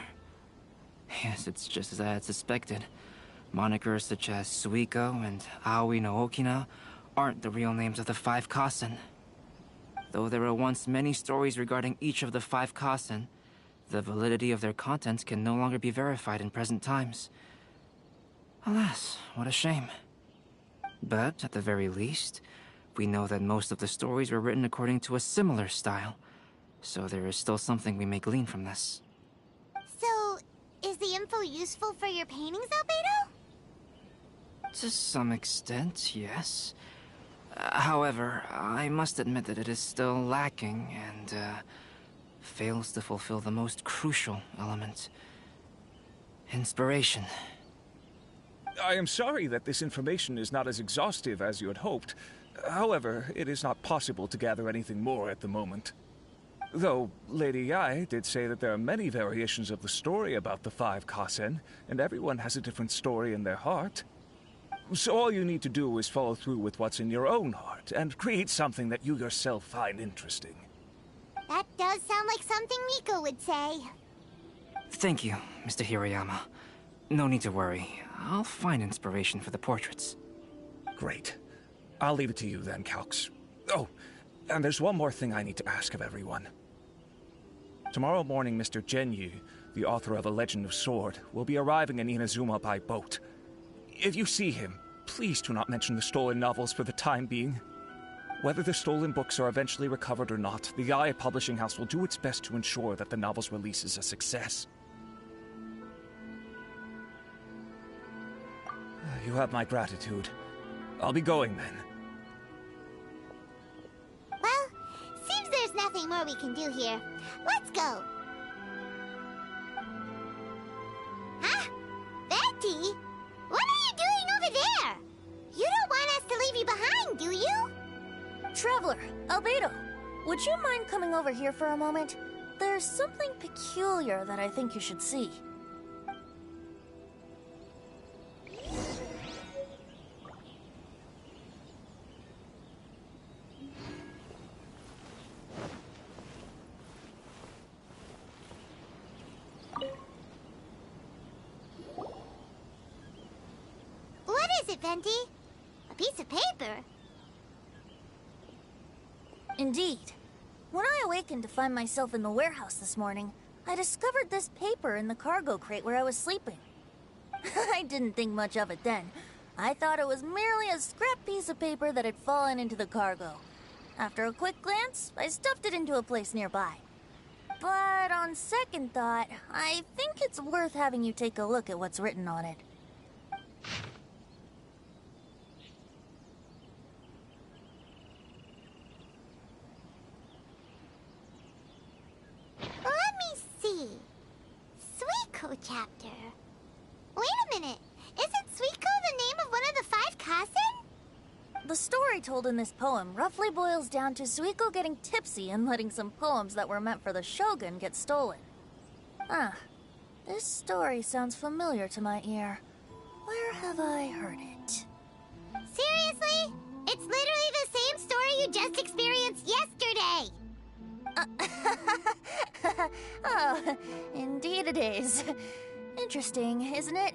Yes, it's just as I had suspected. Monikers such as Suiko and Aoi no Okina aren't the real names of the 5 Kassen. Though there were once many stories regarding each of the 5 Kassen, the validity of their contents can no longer be verified in present times. Alas, what a shame. But, at the very least, we know that most of the stories were written according to a similar style, so there is still something we may glean from this. So, is the info useful for your paintings, Albedo? To some extent, yes. However, I must admit that it is still lacking and fails to fulfill the most crucial element. Inspiration. I am sorry that this information is not as exhaustive as you had hoped. However, it is not possible to gather anything more at the moment. Though, Lady Yae did say that there are many variations of the story about the 5 Kassen, and everyone has a different story in their heart. So all you need to do is follow through with what's in your own heart, and create something that you yourself find interesting. That does sound like something Miko would say. Thank you, Mr. Hiroyama. No need to worry. I'll find inspiration for the portraits. Great. I'll leave it to you then, Calx. Oh, and there's one more thing I need to ask of everyone. Tomorrow morning, Mr. Genyu, the author of A Legend of Sword, will be arriving in Inazuma by boat. If you see him, please do not mention the stolen novels for the time being. Whether the stolen books are eventually recovered or not, the IA Publishing House will do its best to ensure that the novel's release is a success. You have my gratitude. I'll be going then. Well, seems there's nothing more we can do here. Let's go. Huh? Venti? What are you doing over there? You don't want us to leave you behind, do you? Traveler, Albedo, would you mind coming over here for a moment? There's something peculiar that I think you should see. What is it, Venti? A piece of paper? Indeed. When I awakened to find myself in the warehouse this morning, I discovered this paper in the cargo crate where I was sleeping. I didn't think much of it then. I thought it was merely a scrap piece of paper that had fallen into the cargo. After a quick glance, I stuffed it into a place nearby. But on second thought, I think it's worth having you take a look at what's written on it. Let me see. Suiko chapter. Wait a minute. Isn't Suiko the name of one of the 5 Kasen? The story told in this poem roughly boils down to Suiko getting tipsy and letting some poems that were meant for the Shogun get stolen. Ah, this story sounds familiar to my ear. Where have I heard it? Seriously? It's literally the same story you just experienced yesterday. Oh, indeed it is. Interesting, isn't it?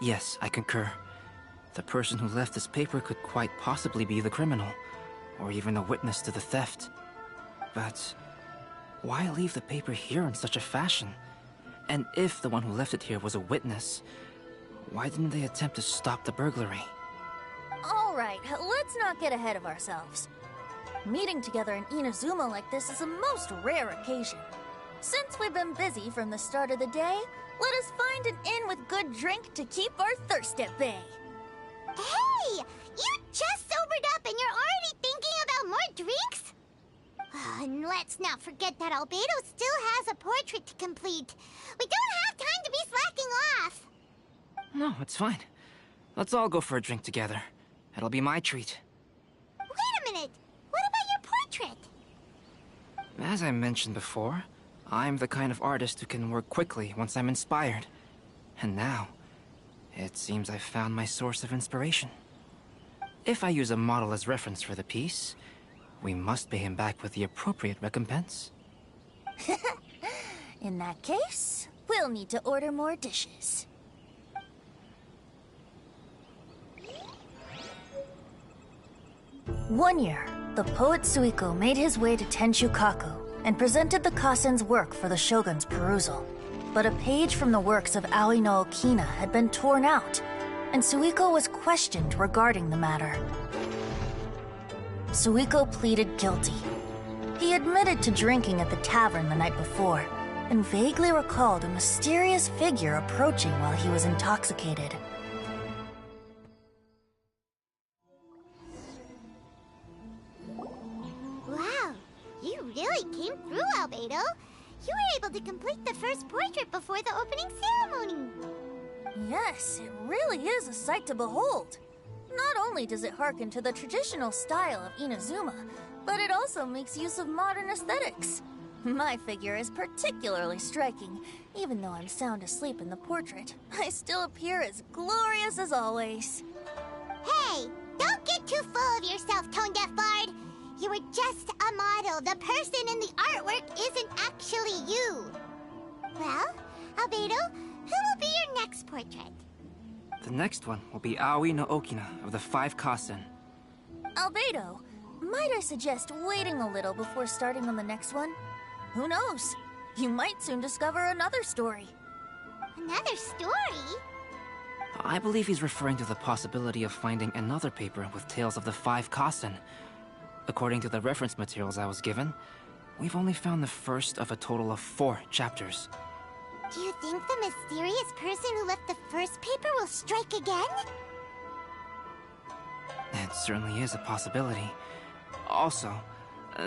Yes, I concur. The person who left this paper could quite possibly be the criminal, or even a witness to the theft. But why leave the paper here in such a fashion? And if the one who left it here was a witness, why didn't they attempt to stop the burglary? Alright, let's not get ahead of ourselves. Meeting together in Inazuma like this is a most rare occasion. Since we've been busy from the start of the day, let us find an inn with good drink to keep our thirst at bay. Hey! You just sobered up and you're already thinking about more drinks? And let's not forget that Albedo still has a portrait to complete. We don't have time to be slacking off. No, it's fine. Let's all go for a drink together. It'll be my treat. Wait a minute. What about your portrait? As I mentioned before, I'm the kind of artist who can work quickly once I'm inspired. And now, it seems I've found my source of inspiration. If I use a model as reference for the piece, we must pay him back with the appropriate recompense. In that case, we'll need to order more dishes. One year, the poet Suiko made his way to Tenshukaku and presented the Kasen's work for the Shogun's perusal. But a page from the works of Aoi no Okina had been torn out, and Suiko was questioned regarding the matter. Suiko pleaded guilty. He admitted to drinking at the tavern the night before, and vaguely recalled a mysterious figure approaching while he was intoxicated. Wow, you really came through, Albedo. You were able to complete the first portrait before the opening ceremony. Yes, it really is a sight to behold. Not only does it harken to the traditional style of Inazuma, but it also makes use of modern aesthetics. My figure is particularly striking. Even though I'm sound asleep in the portrait, I still appear as glorious as always. Hey, don't get too full of yourself, Tone-Deaf Bard. You were just a model. The person in the artwork isn't actually you. Well, Albedo, who will be your next portrait? The next one will be Aoi no Okina of the 5 Kasen. Albedo, might I suggest waiting a little before starting on the next one? Who knows? You might soon discover another story. Another story? I believe he's referring to the possibility of finding another paper with tales of the 5 Kasen. According to the reference materials I was given, we've only found the first of a total of 4 chapters. Do you think the mysterious person who left the first paper will strike again? It certainly is a possibility. Also,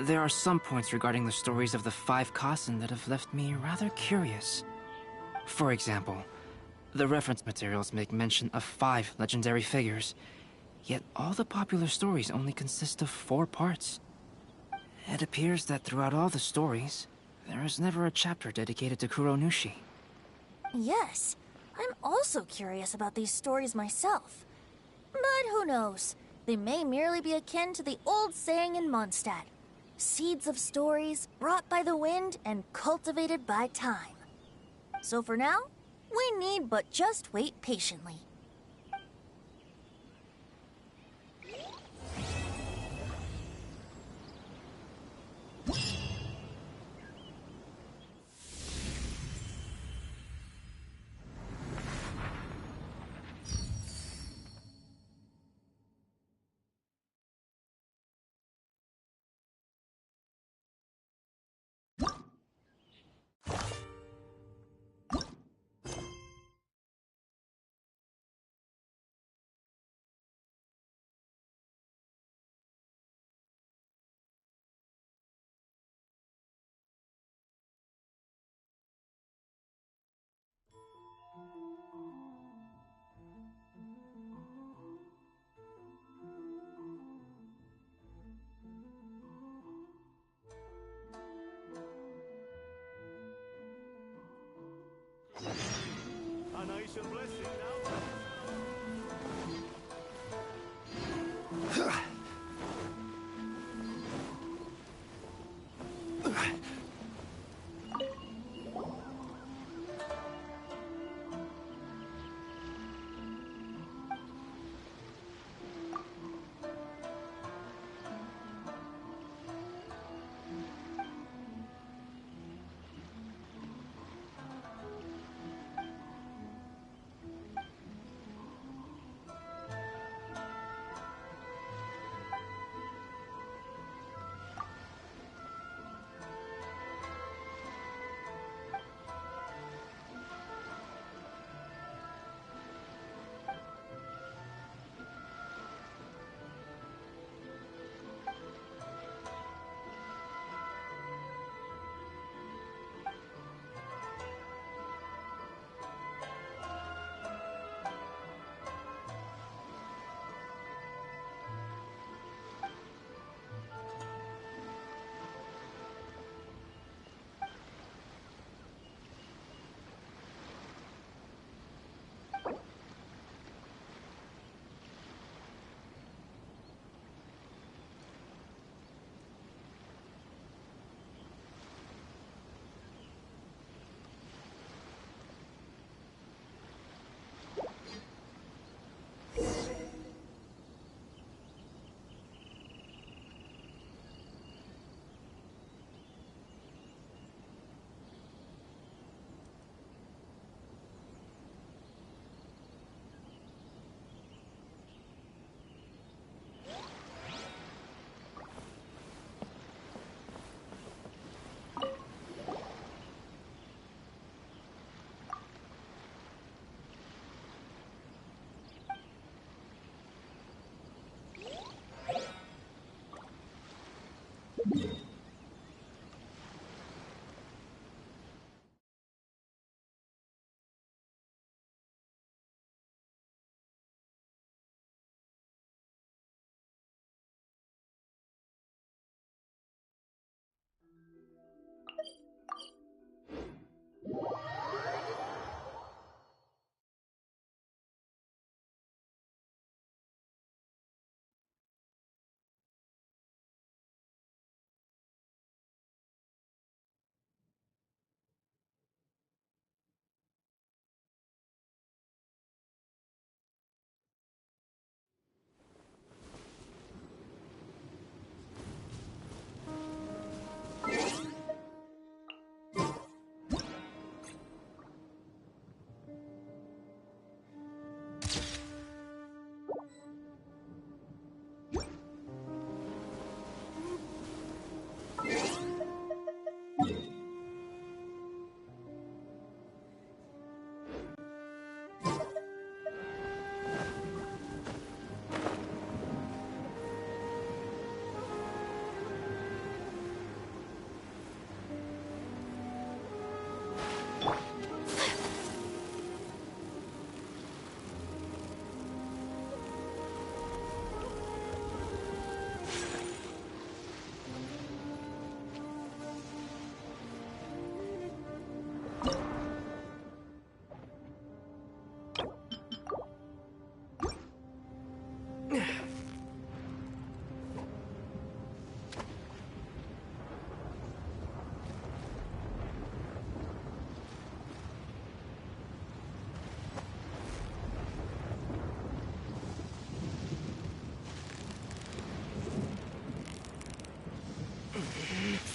there are some points regarding the stories of the 5 Kasen that have left me rather curious. For example, the reference materials make mention of 5 legendary figures, yet all the popular stories only consist of 4 parts. It appears that throughout all the stories, there is never a chapter dedicated to Kuronushi. Yes, I'm also curious about these stories myself. But who knows? They may merely be akin to the old saying in Mondstadt. Seeds of stories brought by the wind and cultivated by time. So for now, we need but just wait patiently.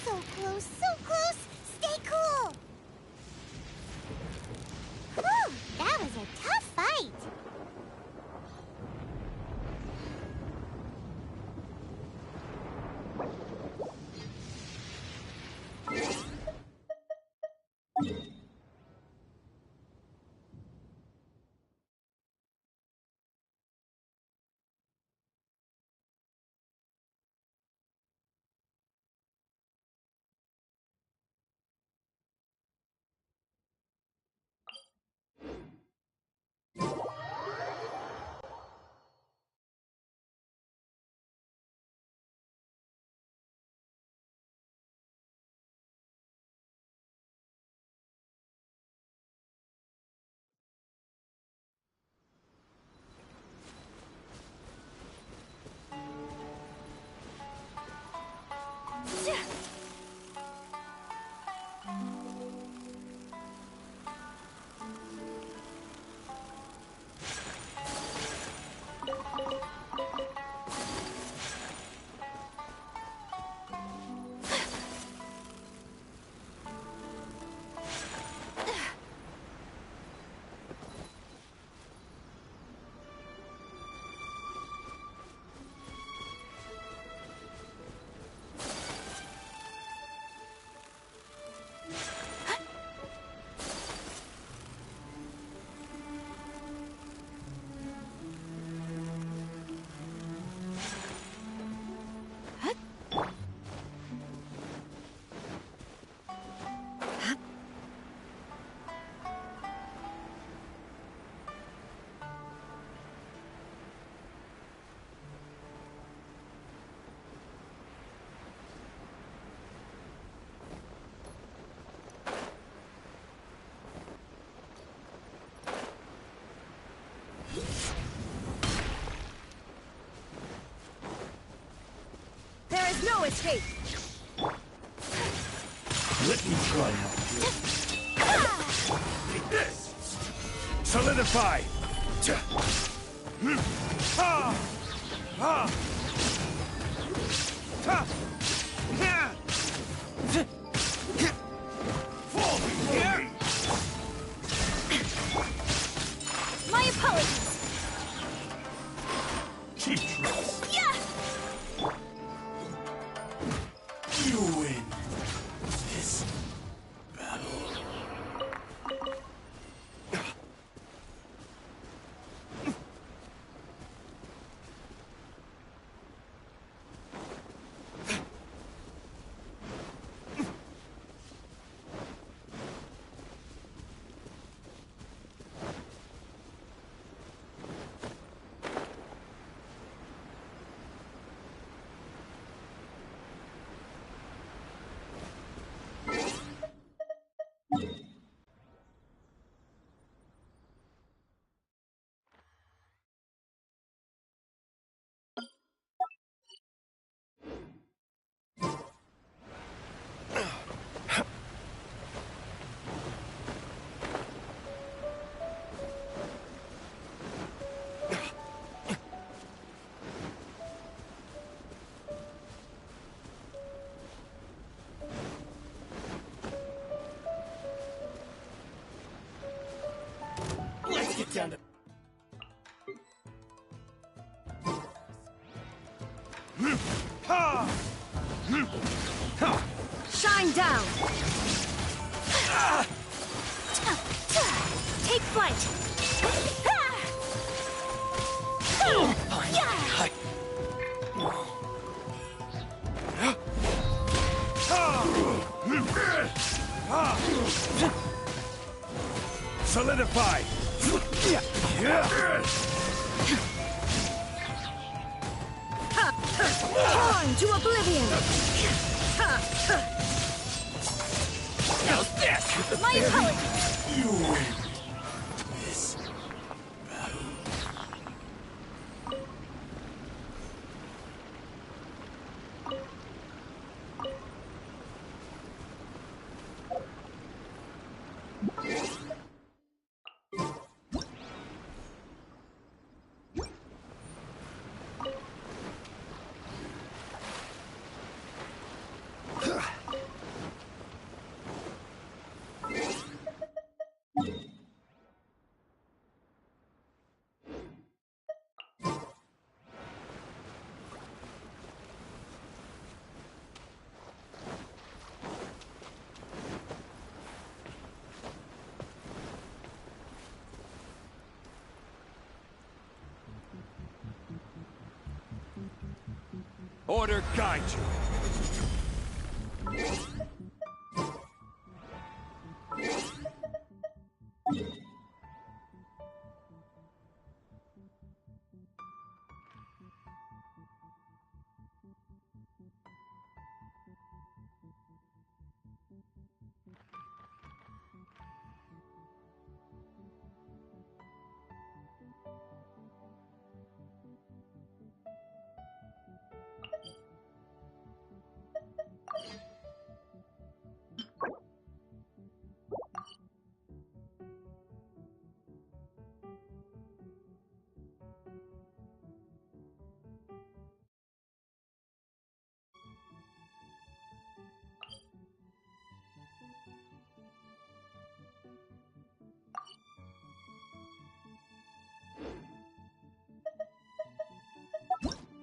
So close, so close! Stay cool! Whew, that was a tough fight! There is no escape! Let me try out. Take this! Solidify! My apologies! Keep trust. Yeah! You win this battle. Let's get down to... Shine down! Take flight! Solidify! Torn to oblivion! Now this! My apologies! You win this Order guide you.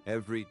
Every...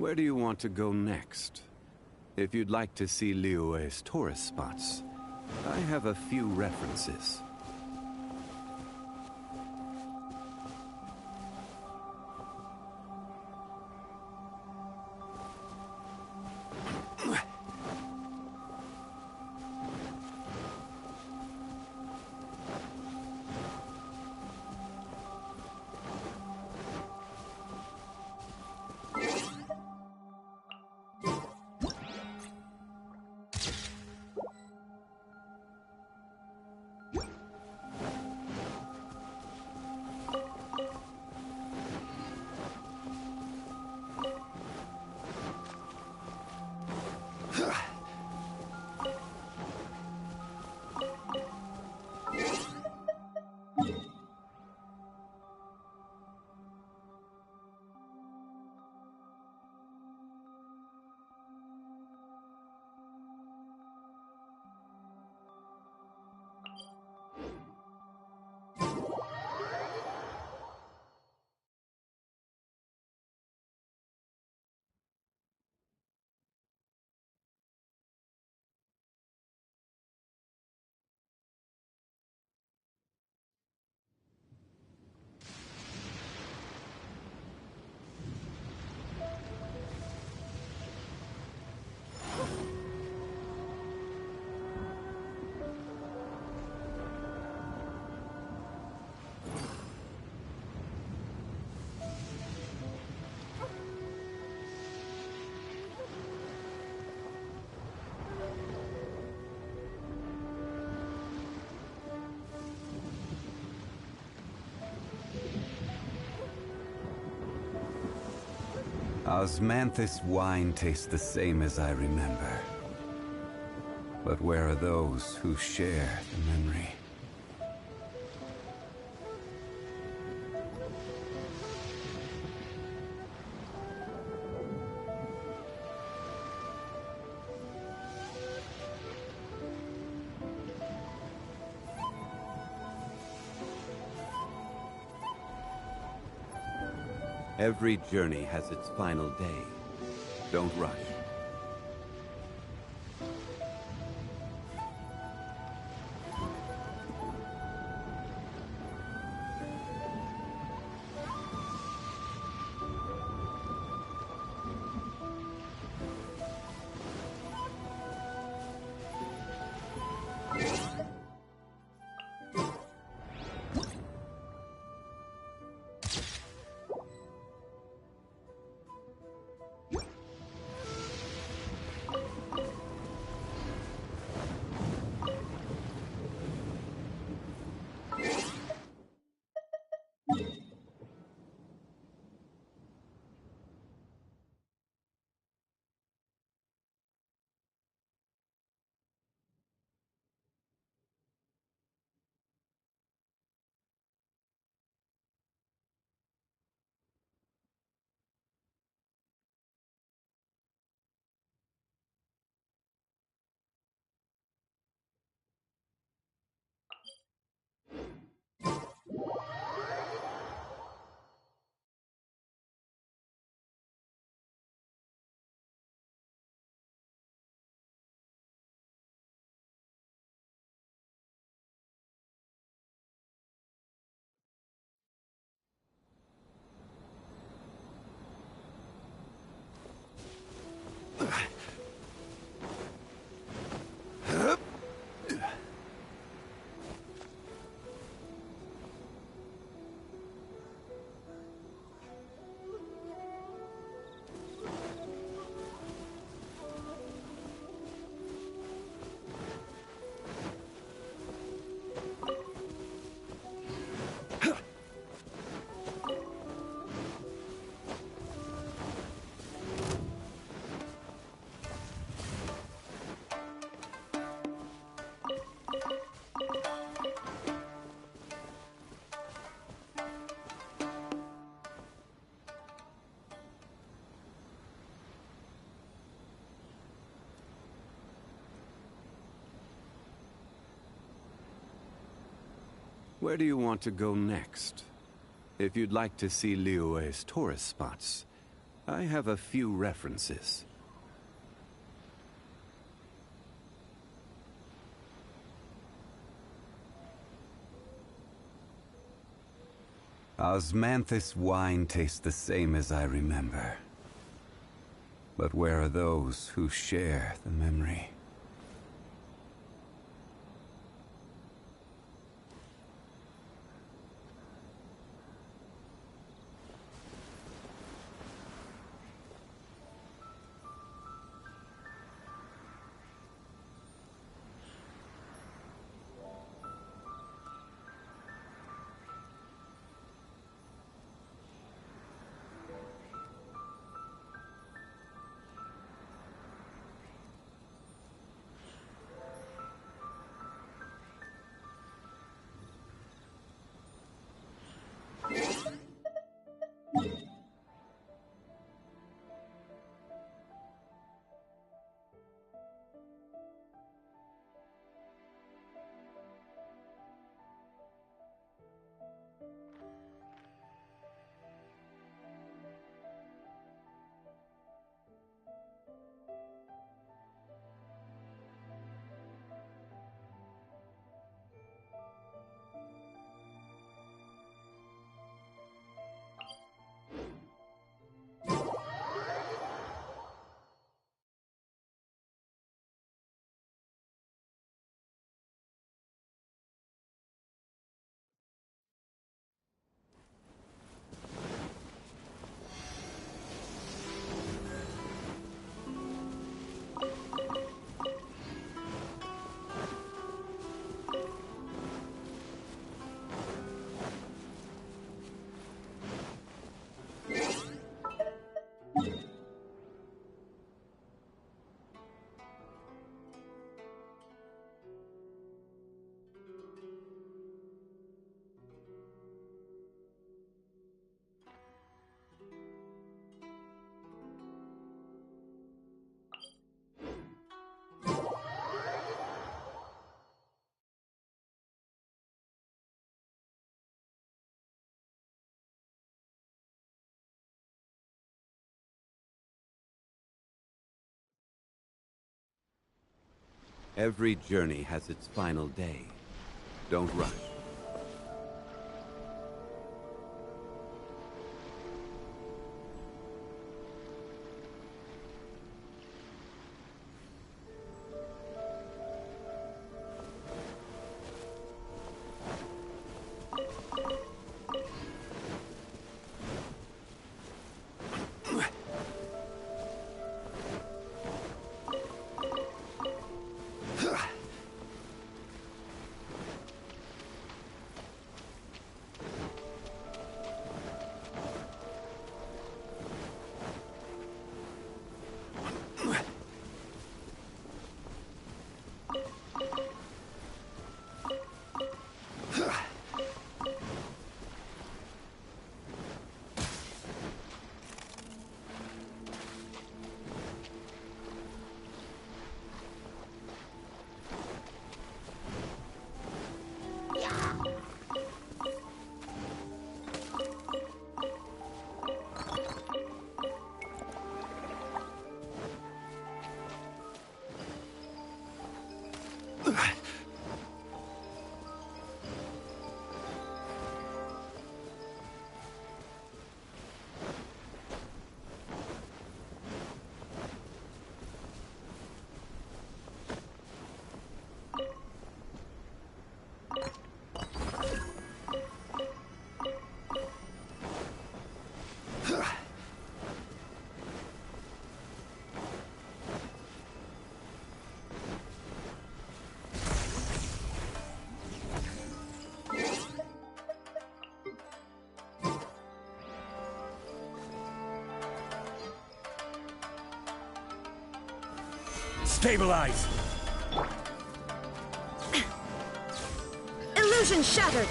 Where do you want to go next? If you'd like to see Liyue's tourist spots, I have a few references. Osmanthus wine tastes the same as I remember. But where are those who share the memory? Every journey has its final day. Don't rush. Where do you want to go next? If you'd like to see Liyue's tourist spots, I have a few references. Osmanthus wine tastes the same as I remember. But where are those who share the memory? Every journey has its final day. Don't rush. Stabilize! Illusion shattered!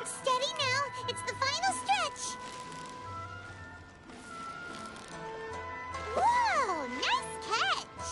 Steady now, it's the final stretch! Whoa, nice catch!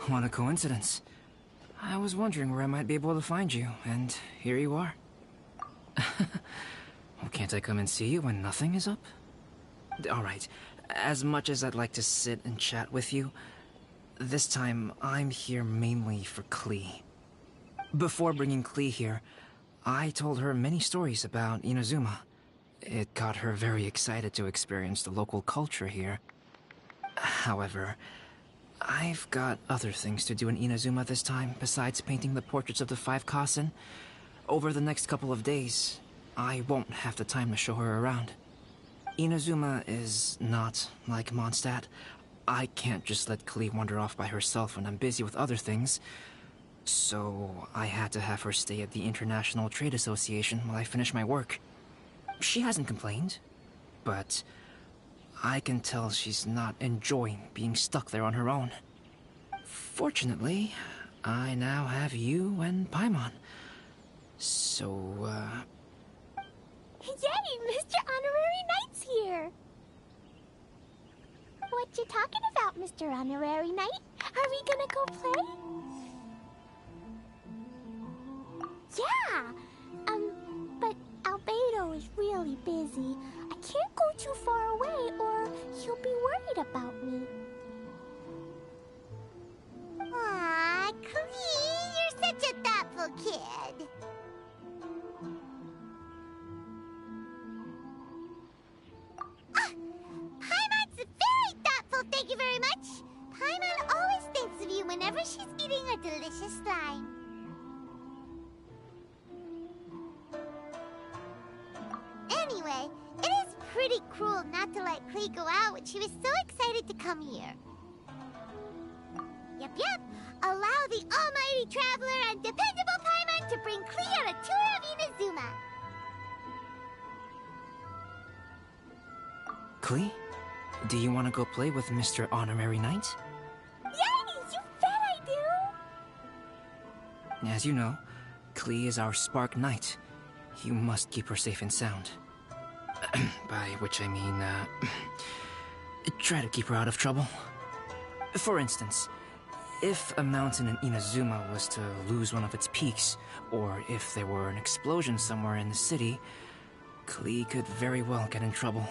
What a coincidence. I was wondering where I might be able to find you, and here you are. Well, can't I come and see you when nothing is up? Alright, as much as I'd like to sit and chat with you, this time I'm here mainly for Klee. Before bringing Klee here, I told her many stories about Inazuma. It got her very excited to experience the local culture here. However, I've got other things to do in Inazuma this time, besides painting the portraits of the 5 Kasen. Over the next couple of days, I won't have the time to show her around. Inazuma is not like Mondstadt. I can't just let Klee wander off by herself when I'm busy with other things. So I had to have her stay at the International Trade Association while I finish my work. She hasn't complained, but I can tell she's not enjoying being stuck there on her own. Fortunately, I now have you and Paimon. So, Yay! Mr. Honorary Knight's here! What you talking about, Mr. Honorary Knight? Are we gonna go play? Yeah! But Albedo is really busy. I can't go too far away or he'll be worried about me. Aw, Klee, you're such a thoughtful kid. Paimon's very thoughtful, thank you very much. Paimon always thinks of you whenever she's eating a delicious slime. Anyway, it is pretty cruel not to let Klee go out when she was so excited to come here. Yep. Allow the almighty traveler and dependable Paimon to bring Klee on a tour of Inazuma. Klee, do you want to go play with Mr. Honorary Knight? Yay! You bet I do! As you know, Klee is our Spark Knight. You must keep her safe and sound. By which I mean, try to keep her out of trouble. For instance, if a mountain in Inazuma was to lose one of its peaks, or if there were an explosion somewhere in the city, Klee could very well get in trouble.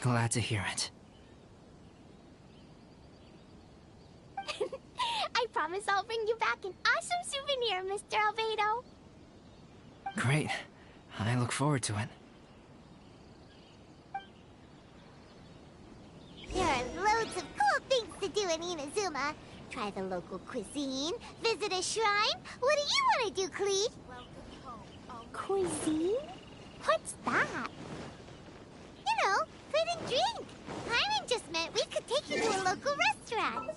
Glad to hear it. I promise I'll bring you back an awesome souvenir, Mr. Albedo. Great. I look forward to it. There are loads of cool things to do in Inazuma. Try the local cuisine, visit a shrine. What do you want to do, Klee? Cuisine? What's that? You know, food and drink. Paimon just meant we could take you to a local restaurant.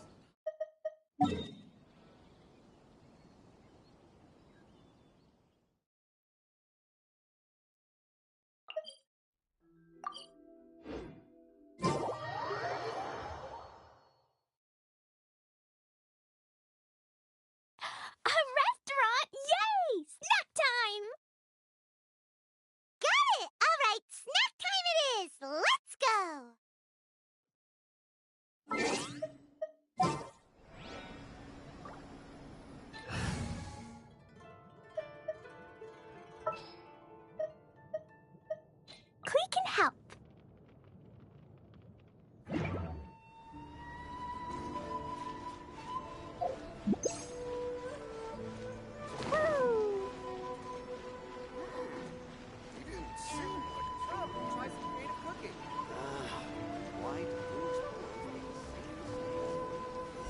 A restaurant? Yay! Snack time! Got it! All right, snack time it is. Let's go! Klee can help. You didn't seem like a trouble. Try some creative cooking. Why do you explorers make the same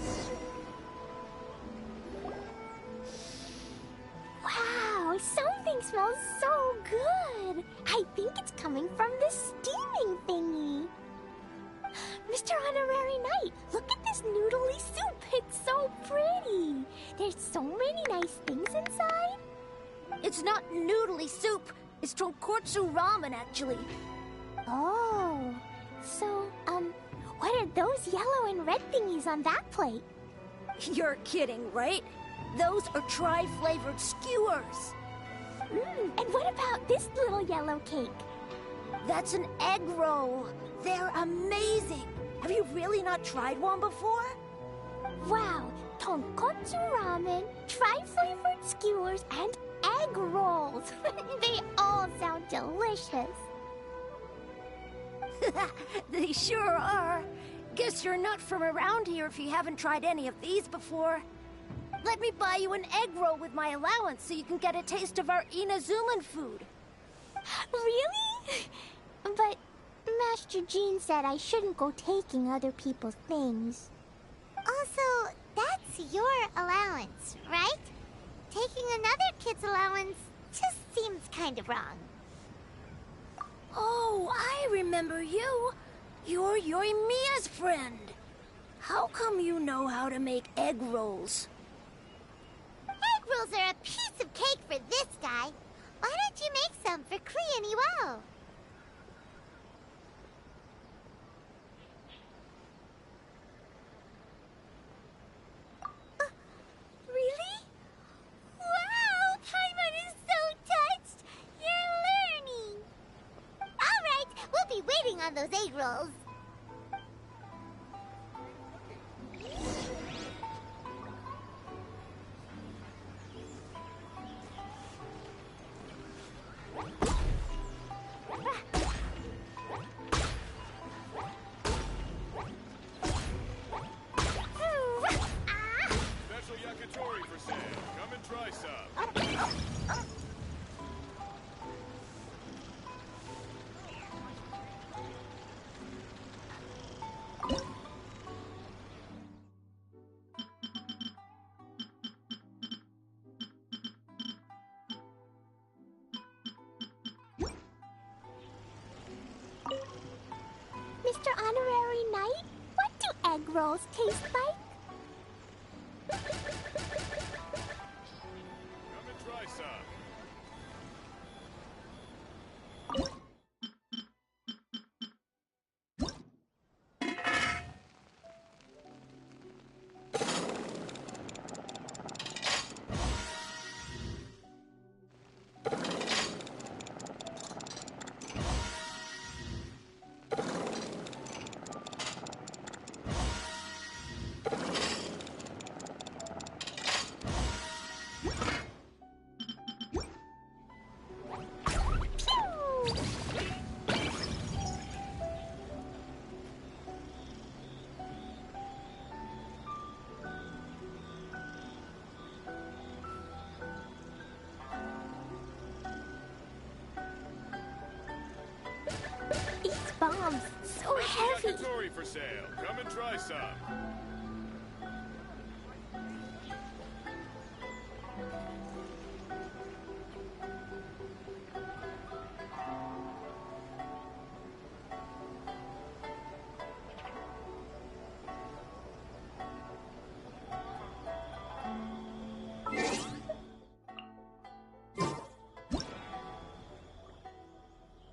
mistakes? Wow, something smells so good. I think it's coming from this steaming thingy. Mr. Honorary Knight, look at this noodly There's so many nice things inside. It's not noodly soup. It's tonkotsu ramen, actually. Oh, so, what are those yellow and red thingies on that plate? You're kidding, right? Those are tri-flavored skewers. And what about this little yellow cake? That's an egg roll. They're amazing. Have you really not tried one before? Wow, tonkotsu ramen, tri-flavored skewers, and egg rolls. They all sound delicious. They sure are. Guess you're not from around here if you haven't tried any of these before. Let me buy you an egg roll with my allowance so you can get a taste of our Inazuman food. Really? But Master Jean said I shouldn't go taking other people's things. Also, that's your allowance, right? Taking another kid's allowance just seems kind of wrong. Oh, I remember you. You're Yoimiya's friend. How come you know how to make egg rolls? Egg rolls are a piece of cake for this guy. Why don't you make some for Klee and Iwao? Really? Wow! Paimon is so touched! You're learning! Alright, we'll be waiting on those egg rolls. Special yakitori for sale. Come and try some. Mr. Honorary Knight, what do egg rolls taste like? Come and try some. These bombs, so heavy. Yakitori for sale. Come and try some.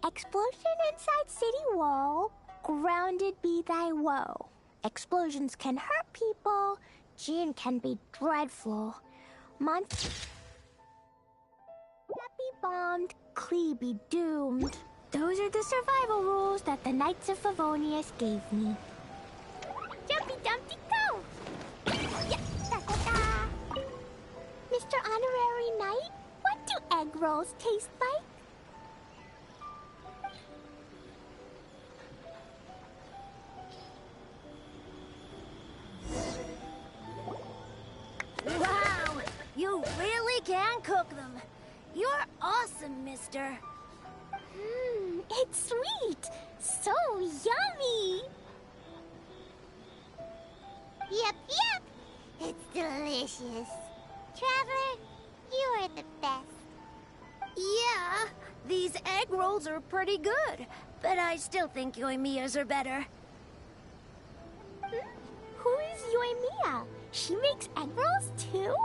Explosion inside city wall, grounded be thy woe. Explosions can hurt people, Jean can be dreadful. Happy bombed, Klee be doomed. Those are the survival rules that the Knights of Favonius gave me. Jumpy Dumpty go! Yeah, da, da, da. Mr. Honorary Knight, what do egg rolls taste like? Wow! You really can cook them. You're awesome, mister. It's sweet! So yummy! Yep. It's delicious. Traveler, you are the best. Yeah, these egg rolls are pretty good, but I still think Yoimiya's are better. Who is Yoimiya? She makes egg rolls too?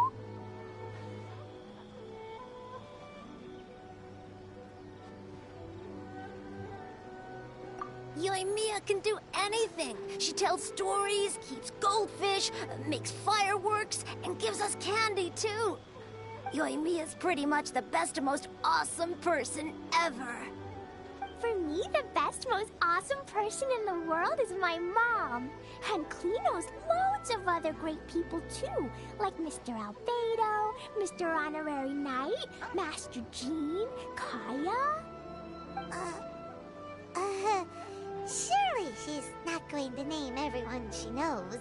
Yoimiya can do anything. She tells stories, keeps goldfish, makes fireworks, and gives us candy, too. Yoimiya's pretty much the best and most awesome person ever. For me, the best, most awesome person in the world is my mom. And Klee knows loads of other great people, too. Like Mr. Albedo, Mr. Honorary Knight, Master Jean, Kaya. Surely she's not going to name everyone she knows.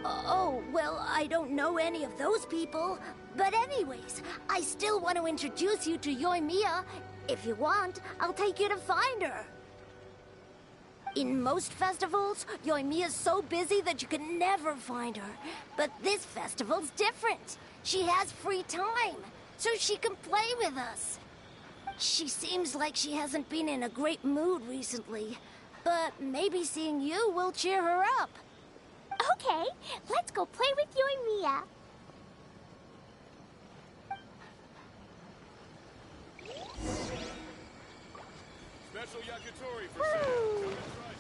Oh, well, I don't know any of those people. But anyways, I still want to introduce you to Yoimiya. If you want, I'll take you to find her. In most festivals, Yoimiya's so busy that you can never find her. But this festival's different. She has free time, so she can play with us. She seems like she hasn't been in a great mood recently. But maybe seeing you will cheer her up. Okay, let's go play with Yoimiya. Special yakitori for sale. Come and try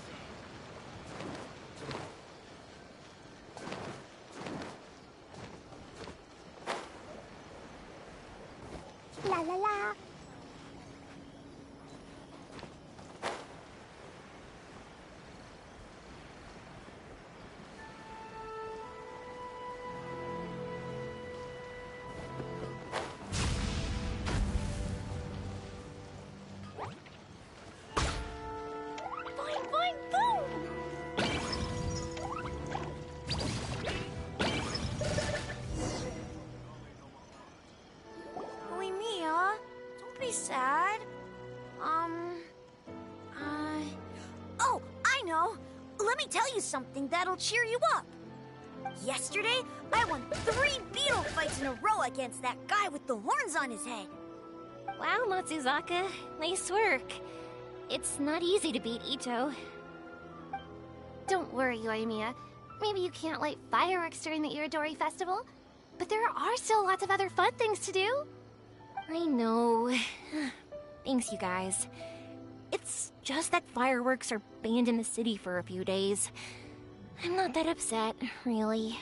some. La la la. Sad? Oh, I know! Let me tell you something that'll cheer you up. Yesterday, I won 3 beetle fights in a row against that guy with the horns on his head. Wow, Matsuzaka. Nice work. It's not easy to beat Ito. Don't worry, Yoimiya. Maybe you can't light fireworks during the Iridori Festival, but there are still lots of other fun things to do. I know. Thanks, you guys. It's just that fireworks are banned in the city for a few days. I'm not that upset, really.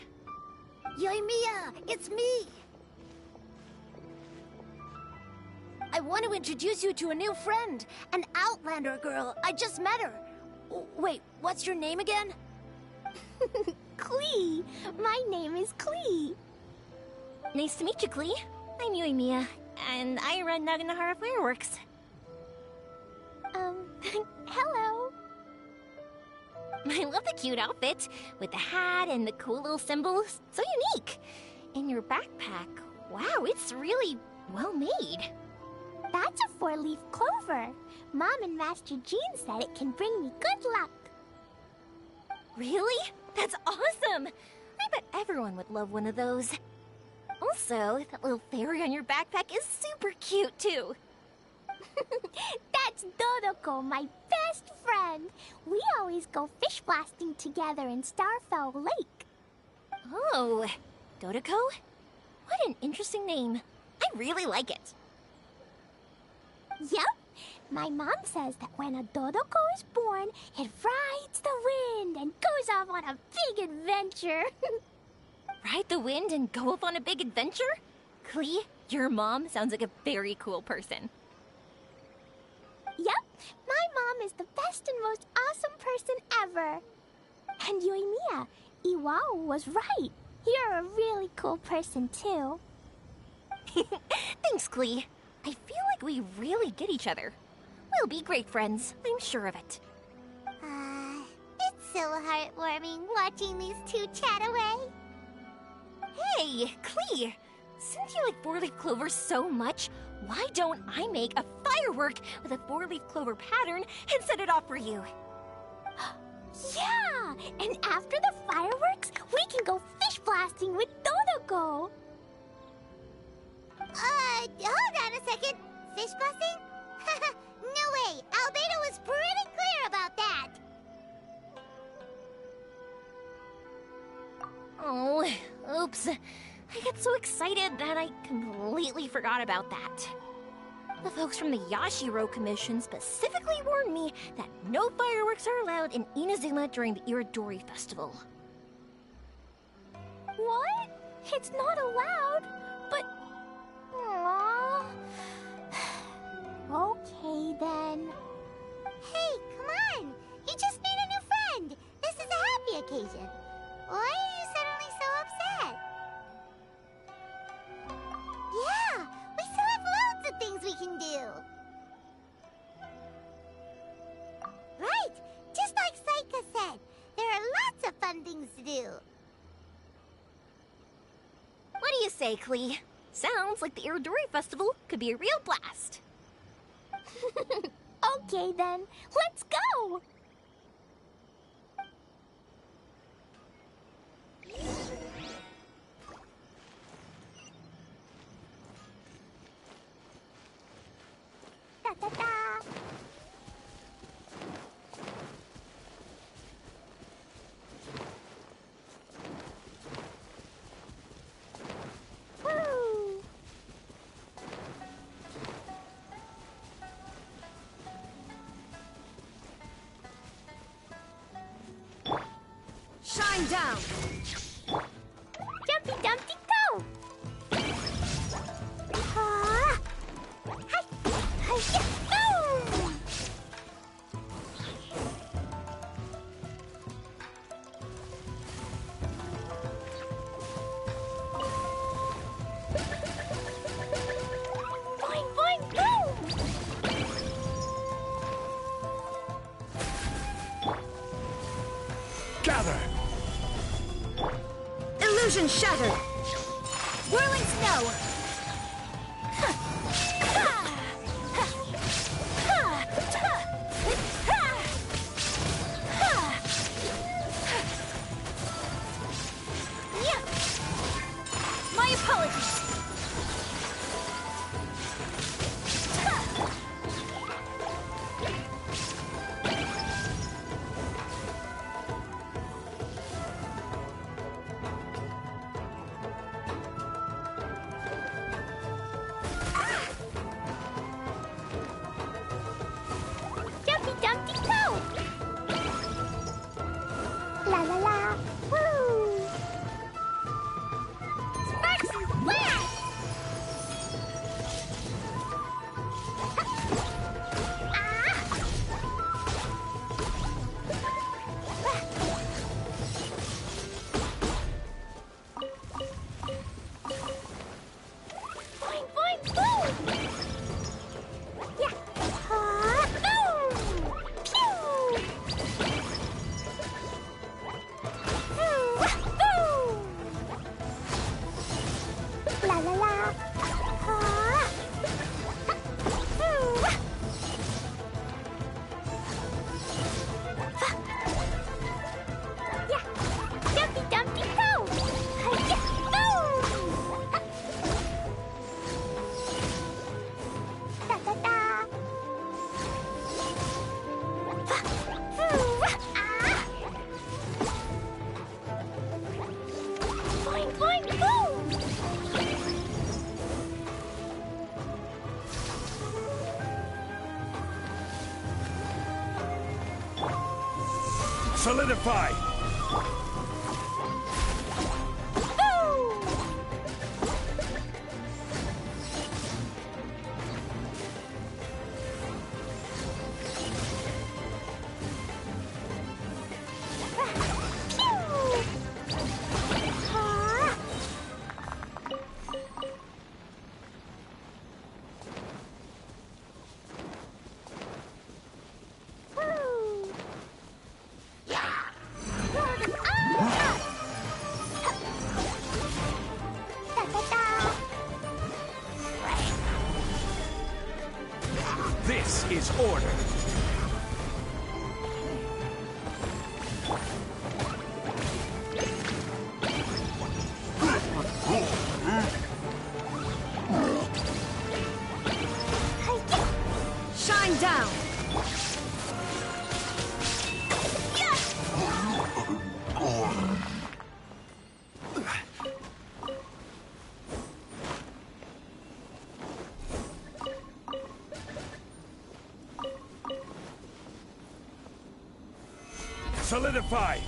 Yoimiya, it's me! I want to introduce you to a new friend, an Outlander girl. I just met her. Wait, what's your name again? Klee. My name is Klee. Nice to meet you, Klee. I'm Yoimiya, and I run Naganahara Fireworks. Hello. I love the cute outfit, with the hat and the cool little symbols. So unique. And your backpack, wow, it's really well made. That's a 4-leaf clover. Mom and Master Jean said it can bring me good luck. Really? That's awesome! I bet everyone would love one of those. Also, that little fairy on your backpack is super cute, too. That's Dodoko, my best friend. We always go fish blasting together in Starfell Lake. Oh, Dodoko? What an interesting name. I really like it. Yep. My mom says that when a Dodoko is born, it rides the wind and goes off on a big adventure. Ride the wind and go off on a big adventure? Klee, your mom sounds like a very cool person. Yep, my mom is the best and most awesome person ever. And Yoimiya, Iwao was right. You're a really cool person, too. Thanks, Klee. I feel like we really get each other. We'll be great friends, I'm sure of it. It's so heartwarming watching these two chat away. Hey, Klee! Since you like 4-leaf clover so much, why don't I make a firework with a 4-leaf clover pattern and set it off for you? Yeah! And after the fireworks, we can go fish blasting with Dodoko! Hold on a second. Fish blasting? No way! Albedo was pretty clear about that! Oh, oops. I got so excited that I completely forgot about that. The folks from the Yashiro Commission specifically warned me that no fireworks are allowed in Inazuma during the Iridori Festival. What? It's not allowed? But... Aww. Okay, then. Hey, come on! You just made a new friend! This is a happy occasion. Why are you suddenly so upset? Yeah! We still have loads of things we can do! Right! Just like Saika said, there are lots of fun things to do. What do you say, Klee? Sounds like the Iridori Festival could be a real blast. Okay, then. Let's go! Da-da-da! Woo! Shine down! Jumpy Dumpty go! Ah! Hi! Hi! Boom! Boing, boing, boom! Gather! Illusion shattered! Whirling snow! My apologies! Jumpy Dumpty go! La la la! Woo! Sparks and flash! Boing, boing, boom! Yeah! Ah, boom! Pew! Boom! La la la! Ah! Boom! Yeah! Dumpty Dumpty go! Yeah! Boom! Da da da! Boing, boing, boom! Solidify! Boom! Pew! Ah! Woo! This is order! Shine down! solidify!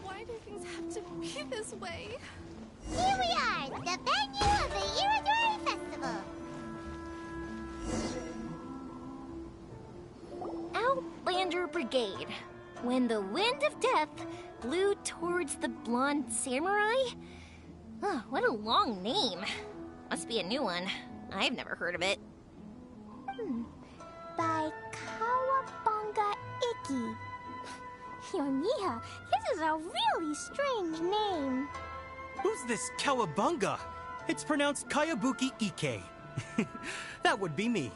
Why do things have to be this way? Here we are, the venue of the Iridori Festival. Outlander Brigade. When the wind of death blew towards the blonde samurai? Oh, what a long name. Must be a new one. I've never heard of it. By Kawabunga Iki. Yoimiya, this is a really strange name. Who's this Kawabunga? It's pronounced Kayabuki Ike. That would be me.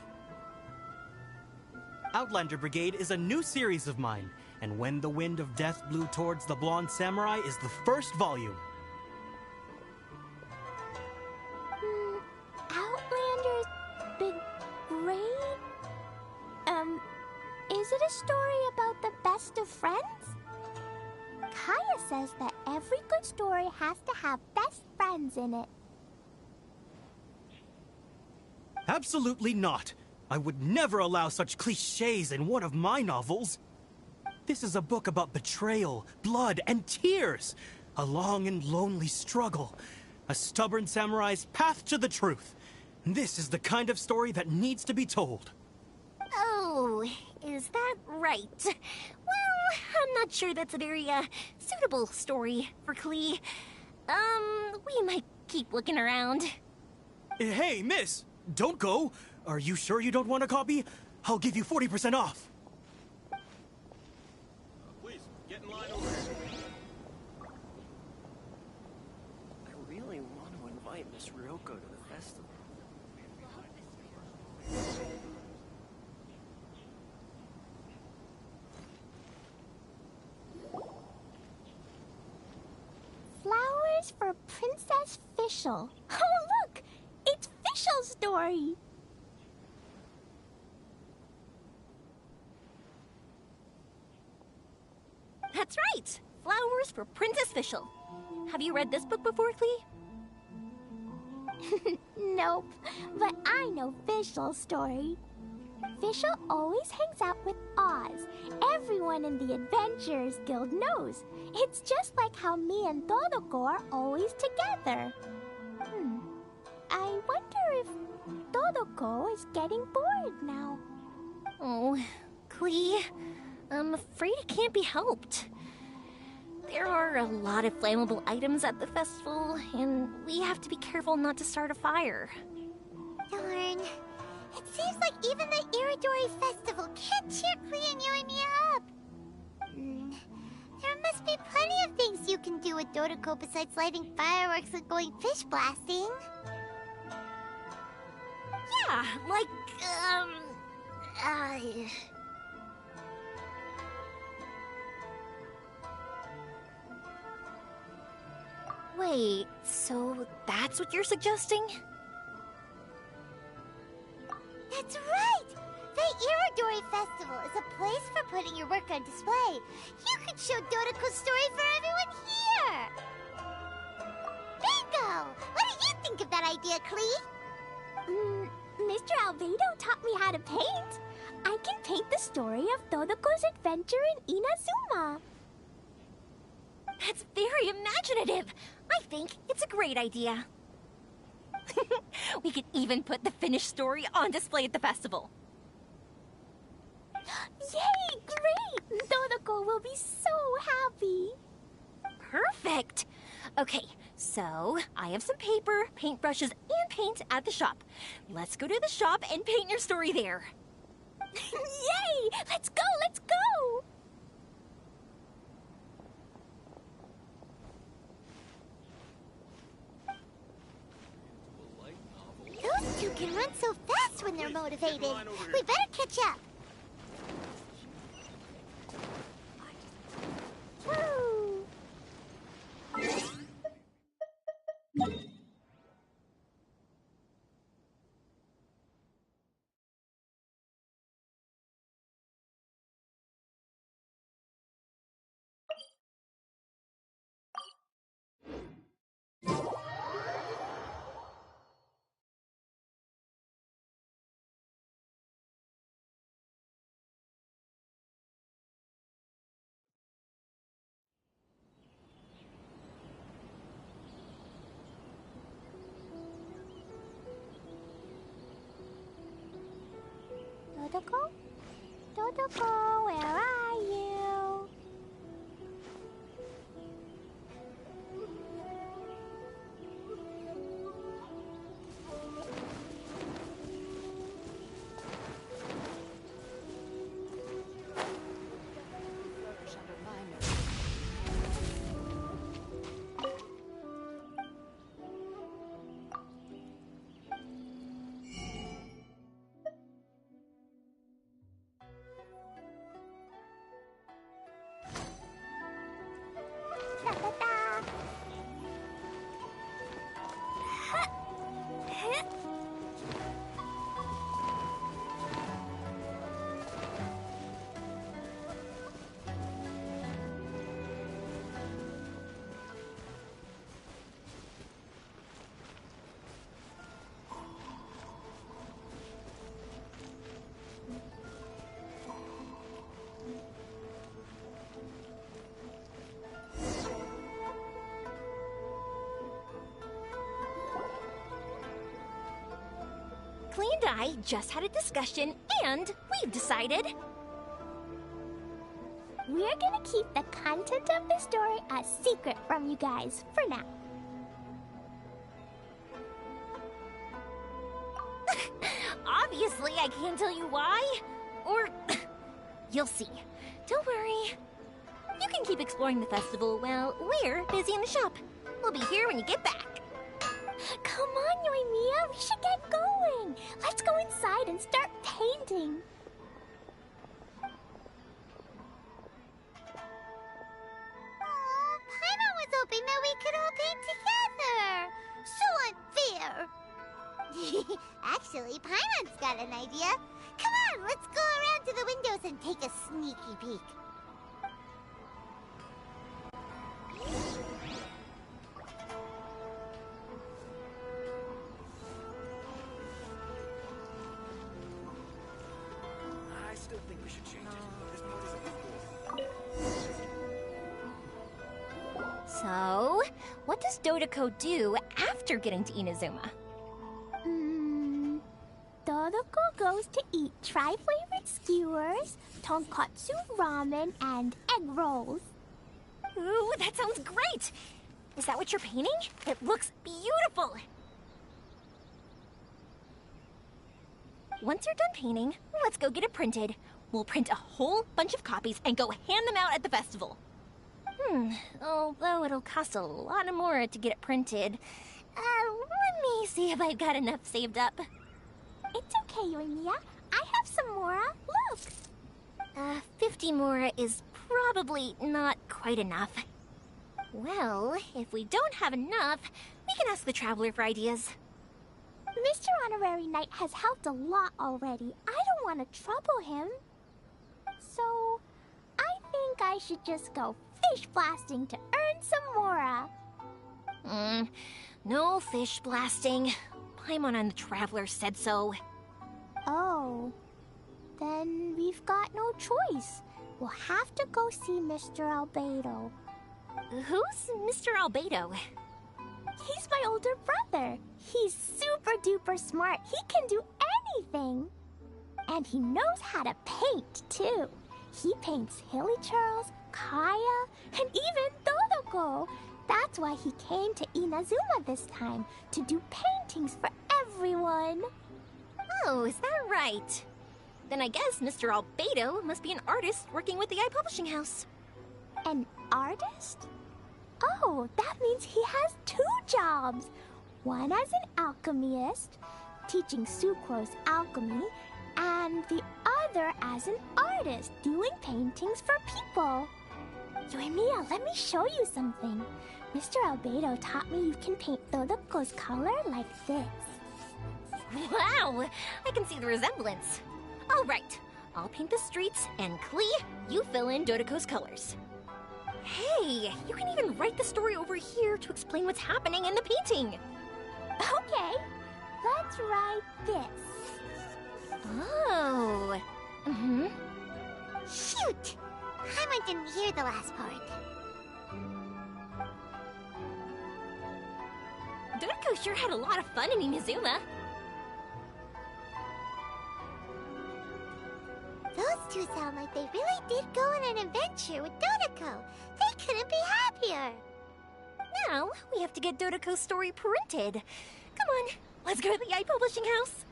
Outlander Brigade is a new series of mine, and When the Wind of Death Blew Towards the Blonde Samurai is the first volume. Outlander's Brigade? Is it a story about the best of friends? Kaya says that every good story has to have best friends in it. Absolutely not. I would never allow such cliches in one of my novels. This is a book about betrayal, blood, and tears. A long and lonely struggle. A stubborn samurai's path to the truth. This is the kind of story that needs to be told. Oh, is that right? Well, I'm not sure that's a very, suitable story for Klee. We might keep looking around. Hey, miss! Don't go! Are you sure you don't want a copy? I'll give you 40% off. Please, get in line over here. I really want to invite Miss Ryoko to the festival. Flowers for Princess Fischl. Oh, look! It's Fischl's story! That's right! Flowers for Princess Fischl. Have you read this book before, Klee? Nope, but I know Fischl's story. Fischl always hangs out with Oz. Everyone in the Adventurers Guild knows. It's just like how me and Todoko are always together. I wonder if Todoko is getting bored now. Oh, Klee, I'm afraid it can't be helped. There are a lot of flammable items at the festival, and we have to be careful not to start a fire. Darn. It seems like even the Iridori Festival can't cheer Klee and Yoimiya up. There must be plenty of things you can do with Dodoko besides lighting fireworks and going fish blasting. Yeah, like, Wait, so that's what you're suggesting? That's right! The Iridori Festival is a place for putting your work on display. You could show Dodoko's story for everyone here! Bingo! What do you think of that idea, Klee? Mr. Albedo taught me how to paint. I can paint the story of Dodoko's adventure in Inazuma. That's very imaginative! I think it's a great idea. We could even put the finished story on display at the festival. Yay! Great! Dodoko will be so happy. Perfect! Okay, so I have some paper, paintbrushes, and paint at the shop. Let's go to the shop and paint your story there. Yay! Let's go! Let's go! Those two can run so fast when they're motivated. We better catch up. Woo! Dodoko? Dodoko, where are you? Klee and I just had a discussion, and we've decided... We're gonna keep the content of the story a secret from you guys for now. Obviously, I can't tell you why. Or... you'll see. Don't worry. You can keep exploring the festival while we're busy in the shop. We'll be here when you get back. Come on, Yoimiya, we should get going. Let's go inside and start painting. Paimon was hoping that we could all paint together. So unfair. Actually, Paimon's got an idea. Come on, let's go around to the windows and take a sneaky peek. I still think we should change it. This part isn't good. So, what does Dodoko do after getting to Inazuma? Dodoko goes to eat tri-flavored skewers, tonkatsu ramen, and egg rolls. Ooh, that sounds great! Is that what you're painting? It looks beautiful! Once you're done painting, let's go get it printed. We'll print a whole bunch of copies and go hand them out at the festival. Although it'll cost a lot more to get it printed. Let me see if I've got enough saved up. It's okay, Yoimiya. I have some Mora. Look! 50 Mora is probably not quite enough. Well, if we don't have enough, we can ask the Traveler for ideas. Mr. Honorary Knight has helped a lot already. I don't want to trouble him. So, I think I should just go fish blasting to earn some Mora. No fish blasting. Paimon and the Traveler said so. Oh. Then we've got no choice. We'll have to go see Mr. Albedo. Who's Mr. Albedo? He's my older brother. He's super duper smart. He can do anything. And he knows how to paint, too. He paints Hilly Charles, Kaya, and even Dodoko. That's why he came to Inazuma this time, to do paintings for everyone. Oh, is that right? Then I guess Mr. Albedo must be an artist working with the iPublishing house. An artist? Oh, that means he has 2 jobs. One as an alchemist, teaching Sucrose alchemy, and the other as an artist, doing paintings for people. Yoimiya, let me show you something. Mr. Albedo taught me you can paint Dodoko's color like this. Wow! I can see the resemblance. All right, I'll paint the streets, and Klee, you fill in Dodoko's colors. Hey, you can even write the story over here to explain what's happening in the painting. Okay, let's write this. Oh. Shoot! Paimon didn't hear the last part. Dodoko sure had a lot of fun in Inazuma. Those two sound like they really did go on an adventure with Dodoko. They couldn't be happier. Now, we have to get Dodoko's story printed. Come on, let's go to the iPublishing house.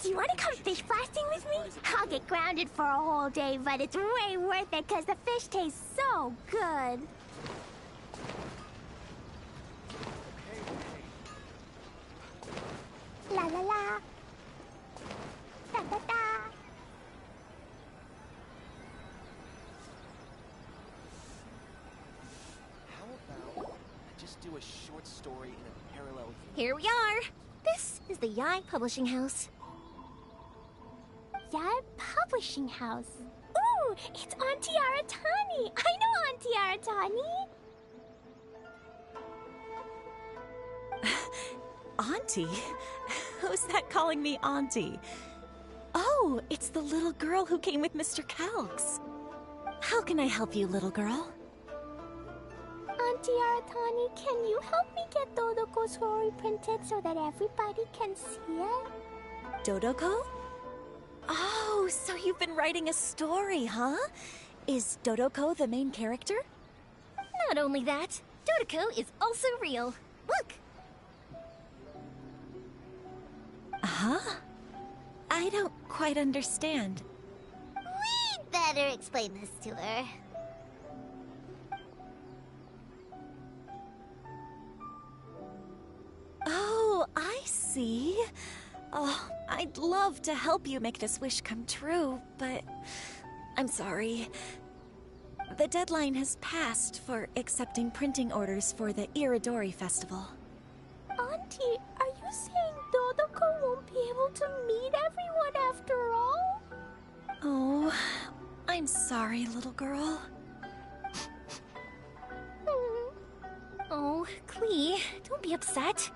Do you want to come fish blasting with me? I'll get grounded for a whole day, but it's way worth it because the fish tastes so good. La la la. Da da da. How about I just do a short story in a parallel universe? Here we are. This is the Yai Publishing House. Yai Publishing House. Ooh, it's Auntie Aratani. I know Auntie Aratani. Auntie? Who's that calling me Auntie? Oh, it's the little girl who came with Mr. Calx. How can I help you, little girl? Auntie Aratani, can you help me get Dodoko's story printed so that everybody can see it? Dodoko? Oh, so you've been writing a story, huh? Is Dodoko the main character? Not only that, Dodoko is also real. Look! Huh? I don't quite understand. We'd better explain this to her. Oh, I see. Oh, I'd love to help you make this wish come true, but I'm sorry. The deadline has passed for accepting printing orders for the Iridori Festival. Auntie, are you saying Dodoko won't be able to meet everyone after all? Oh, I'm sorry, little girl. Oh, Klee, don't be upset.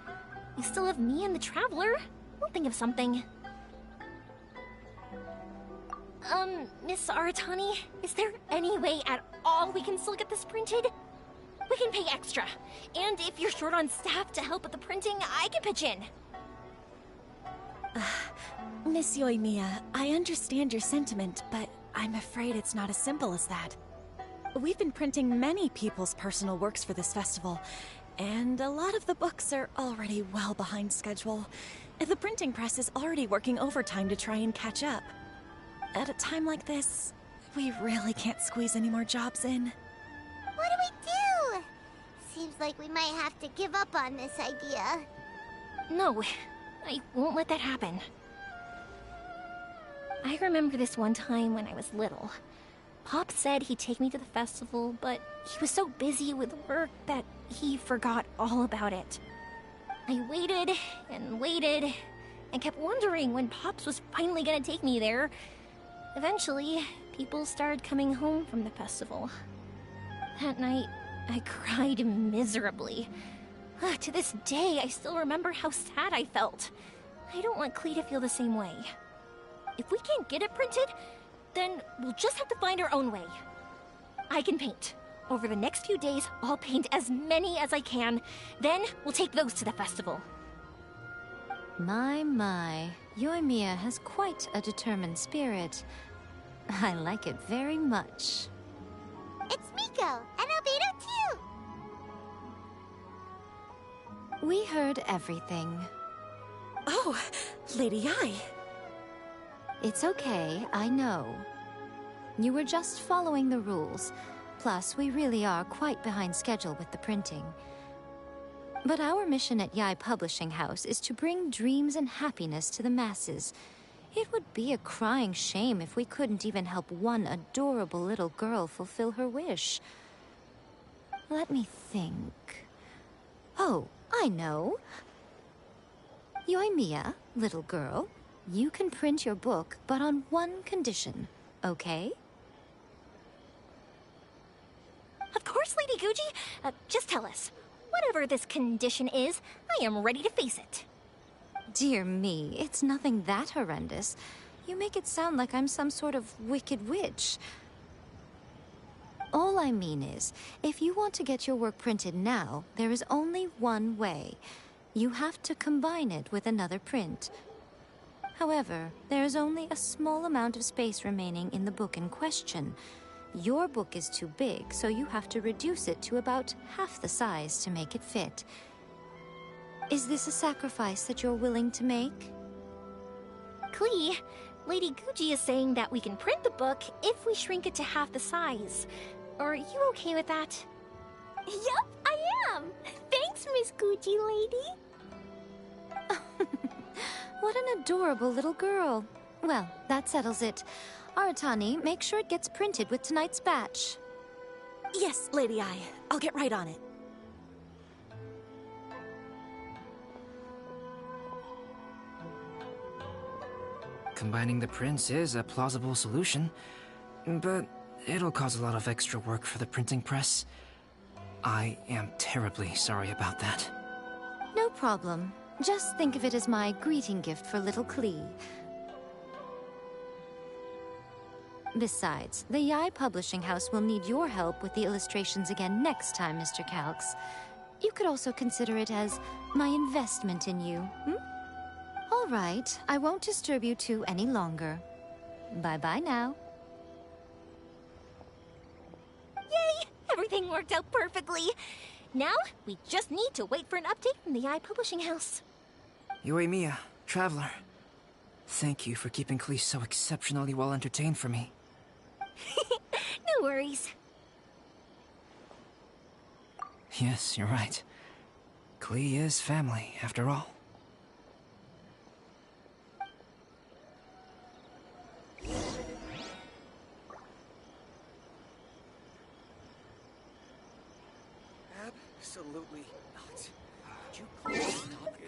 You still have me and the Traveler. We'll think of something. Miss Aratani, is there any way at all we can still get this printed? We can pay extra. And if you're short on staff to help with the printing, I can pitch in. Miss Yoimiya, I understand your sentiment, but I'm afraid it's not as simple as that. We've been printing many people's personal works for this festival, and a lot of the books are already well behind schedule. The printing press is already working overtime to try and catch up. At a time like this, we really can't squeeze any more jobs in. What do we do? Seems like we might have to give up on this idea. No, I won't let that happen. I remember this one time when I was little. Pop said he'd take me to the festival, but he was so busy with work that he forgot all about it. I waited and kept wondering when Pops was finally gonna take me there. Eventually, people started coming home from the festival. That night, I cried miserably. To this day, I still remember how sad I felt. I don't want Klee to feel the same way. If we can't get it printed, then we'll just have to find our own way. I can paint. Over the next few days, I'll paint as many as I can. Then we'll take those to the festival. My. Yoimiya has quite a determined spirit. I like it very much. It's Miko, and Albedo too! We heard everything. Oh, Lady Ai. It's okay, I know. You were just following the rules. Plus, we really are quite behind schedule with the printing. But our mission at Yae Publishing House is to bring dreams and happiness to the masses. It would be a crying shame if we couldn't even help one adorable little girl fulfill her wish. Let me think. Oh, I know. Yoimiya, little girl, you can print your book, but on one condition, okay? Of course, Lady Guji. Just tell us. Whatever this condition is, I am ready to face it. Dear me, it's nothing that horrendous. You make it sound like I'm some sort of wicked witch. All I mean is, if you want to get your work printed now, there is only one way. You have to combine it with another print. However, there is only a small amount of space remaining in the book in question. Your book is too big, so you have to reduce it to about half the size to make it fit. Is this a sacrifice that you're willing to make? Klee, Lady Guji is saying that we can print the book if we shrink it to half the size. Are you okay with that? Yup, I am! Thanks, Miss Guji Lady! What an adorable little girl. Well, that settles it. Aratani, make sure it gets printed with tonight's batch. Yes, Lady Ai. I'll get right on it. Combining the prints is a plausible solution, but it'll cause a lot of extra work for the printing press. I am terribly sorry about that. No problem. Just think of it as my greeting gift for little Klee. Besides, the Yae Publishing House will need your help with the illustrations again next time, Mr. Calx. You could also consider it as my investment in you, All right, I won't disturb you two any longer. Bye-bye now. Yay! Everything worked out perfectly. Now, we just need to wait for an update from the Yae Publishing House. Yoimiya, Traveler. Thank you for keeping Klee so exceptionally well entertained for me. No worries. Yes, you're right. Klee is family, after all. Absolutely not. Could you please stop adding...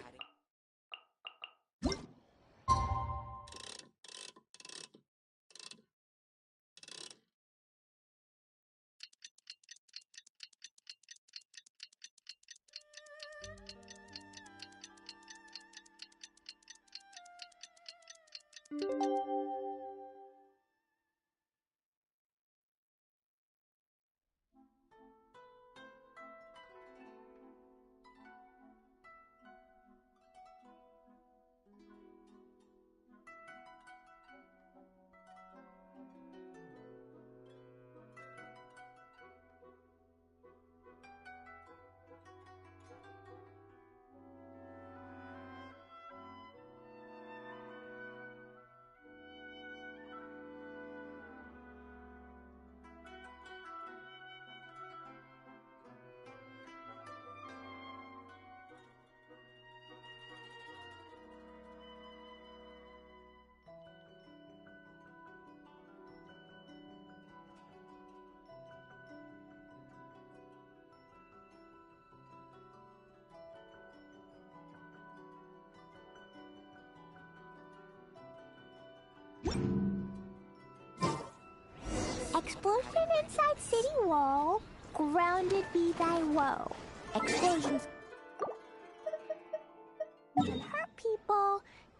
Explosion inside city wall. Grounded be thy woe. Explosions.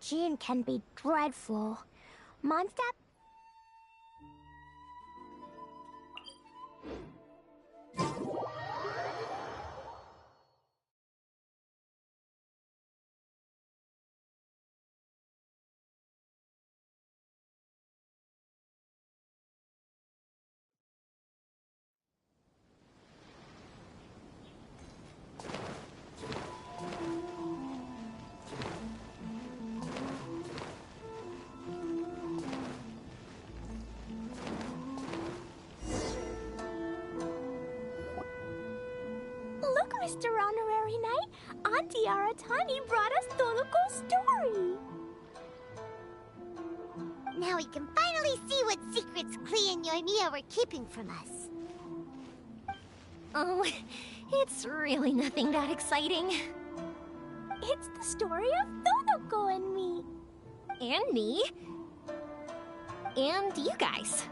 Jin can be dreadful. Mondstadt. Look, Mr. Honorary Knight, Auntie Aratani brought us Toluco's story. Now we can finally see what secrets Klee and Yoimiya were keeping from us. Oh, it's really nothing that exciting. It's the story of Toluco and me. And me. And you guys.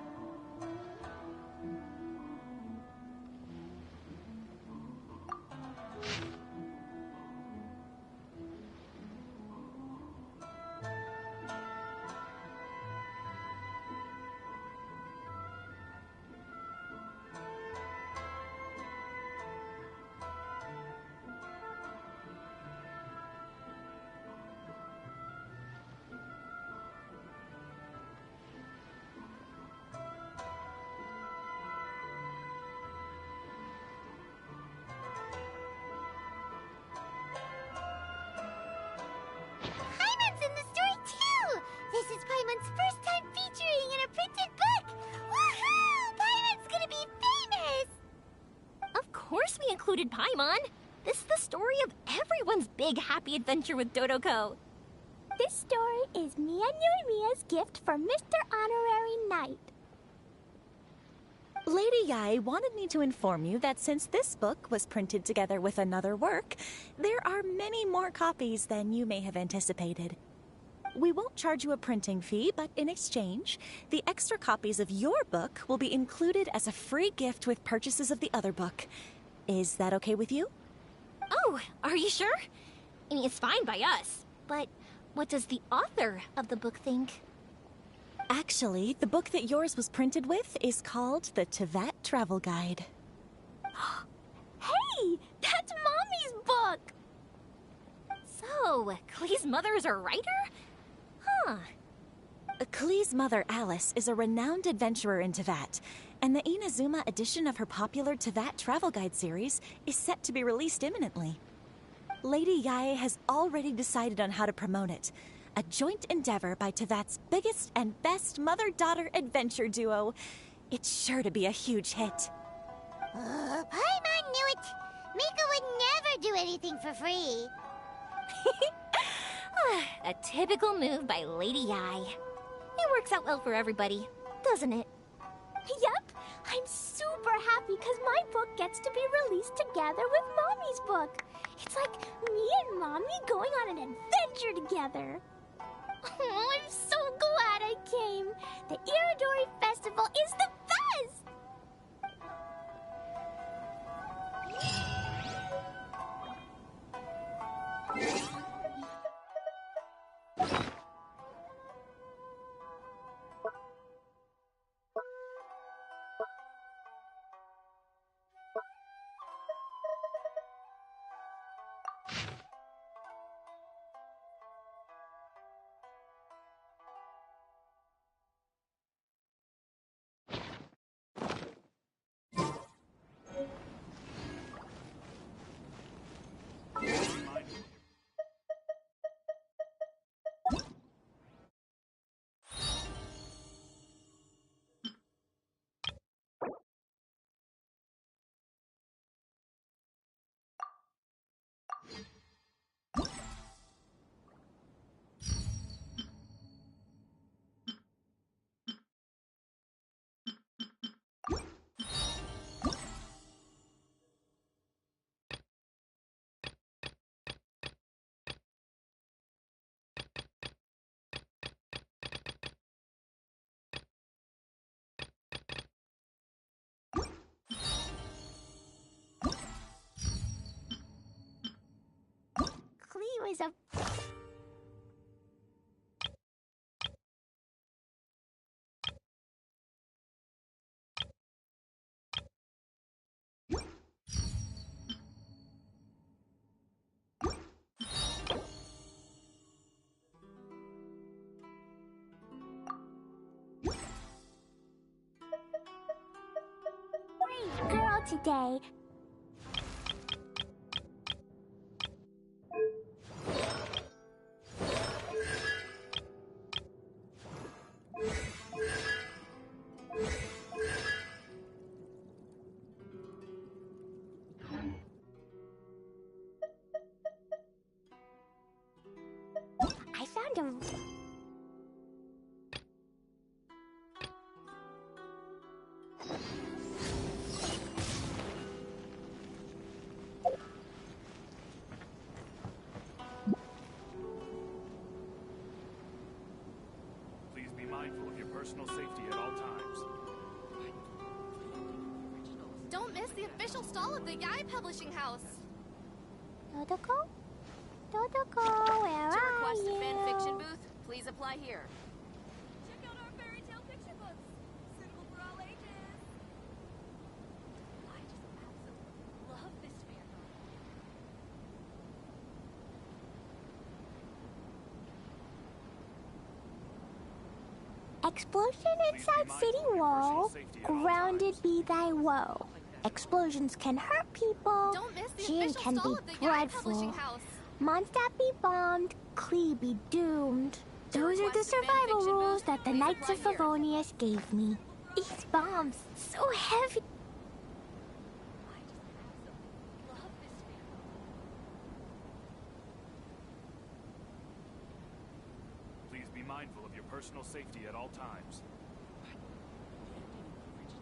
Paimon's in the story too! This is Paimon's first time featuring in a printed book! Woohoo! Paimon's gonna be famous! Of course we included Paimon. This is the story of everyone's big happy adventure with Dodoko. This story is me and Yoimiya's gift for Mr. Honorary Knight. Lady Yai wanted me to inform you that since this book was printed together with another work, there are many more copies than you may have anticipated. We won't charge you a printing fee, but in exchange, the extra copies of your book will be included as a free gift with purchases of the other book. Is that okay with you? Oh, are you sure? I mean, it's fine by us, but what does the author of the book think? Actually, the book that yours was printed with is called the Teyvat Travel Guide. Hey, that's Mommy's book! So, Klee's mother is a writer? Huh. Klee's mother, Alice, is a renowned adventurer in Teyvat, and the Inazuma edition of her popular Teyvat Travel Guide series is set to be released imminently. Lady Yae has already decided on how to promote it. A joint endeavor by Teyvat's biggest and best mother-daughter adventure duo. It's sure to be a huge hit. Paimon knew it! Mika would never do anything for free. A typical move by Lady Yae. It works out well for everybody, doesn't it? Yep, I'm super happy because my book gets to be released together with Mommy's book. It's like me and Mommy going on an adventure together. Oh, I'm so glad I came. The Iridori Festival is the best! Klee was a... girl today. I found a... Please be mindful of your personal safety at all times. Don't miss the official stall of the Yai Publishing House. Dodoko? Dodoko, where To are request you? a fan fiction booth, please apply here. Check out our fairy tale picture books, suitable for all ages. I just absolutely love this fan novel. Explosion inside city wall, grounded be thy woe. Explosions can hurt people, Don't miss the Jean official can stall be of the Yai Publishing dreadful. House. Mondstadt be bombed, Klee be doomed. Those are the survival rules that the Knights of Favonius gave me. These bombs, so heavy. Please be mindful of your personal safety at all times.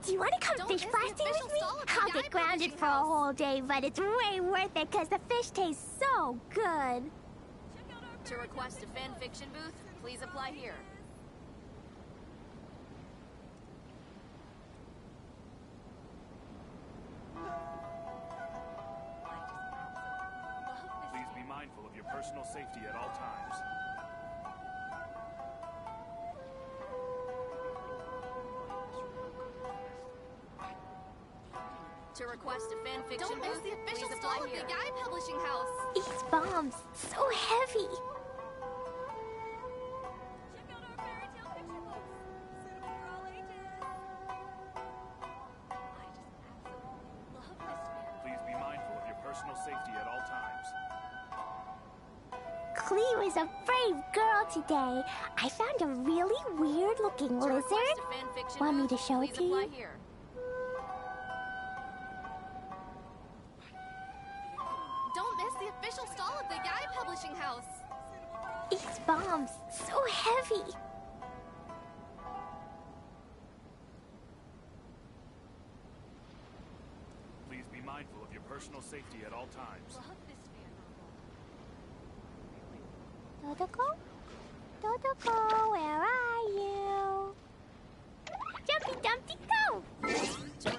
Do you want to come Don't fish miss the blasting official with me? stall of the I'll Yai get grounded Publishing for a House. whole day, but it's way worth it because the fish tastes so good. To request a fan fiction booth, please apply here. Please be mindful of your personal safety at all times. To request a fan fiction Don't miss booth, the official please stall apply of the here. Yai Publishing House. These bombs, so heavy. Check out our fairy tale picture books, suitable for all ages. I just absolutely love this fan. Please be mindful of your personal safety at all times. Klee was a brave girl today. I found a really weird looking To lizard. request a fan fiction Want me booth, to show it please to apply you? here. Don't miss the official stall of the Yai Publishing House. These bombs, so heavy. Please be mindful of your personal safety at all times. Love this fan novel. Dodoko? Dodoko, where are you? Jumpy Dumpty, go! To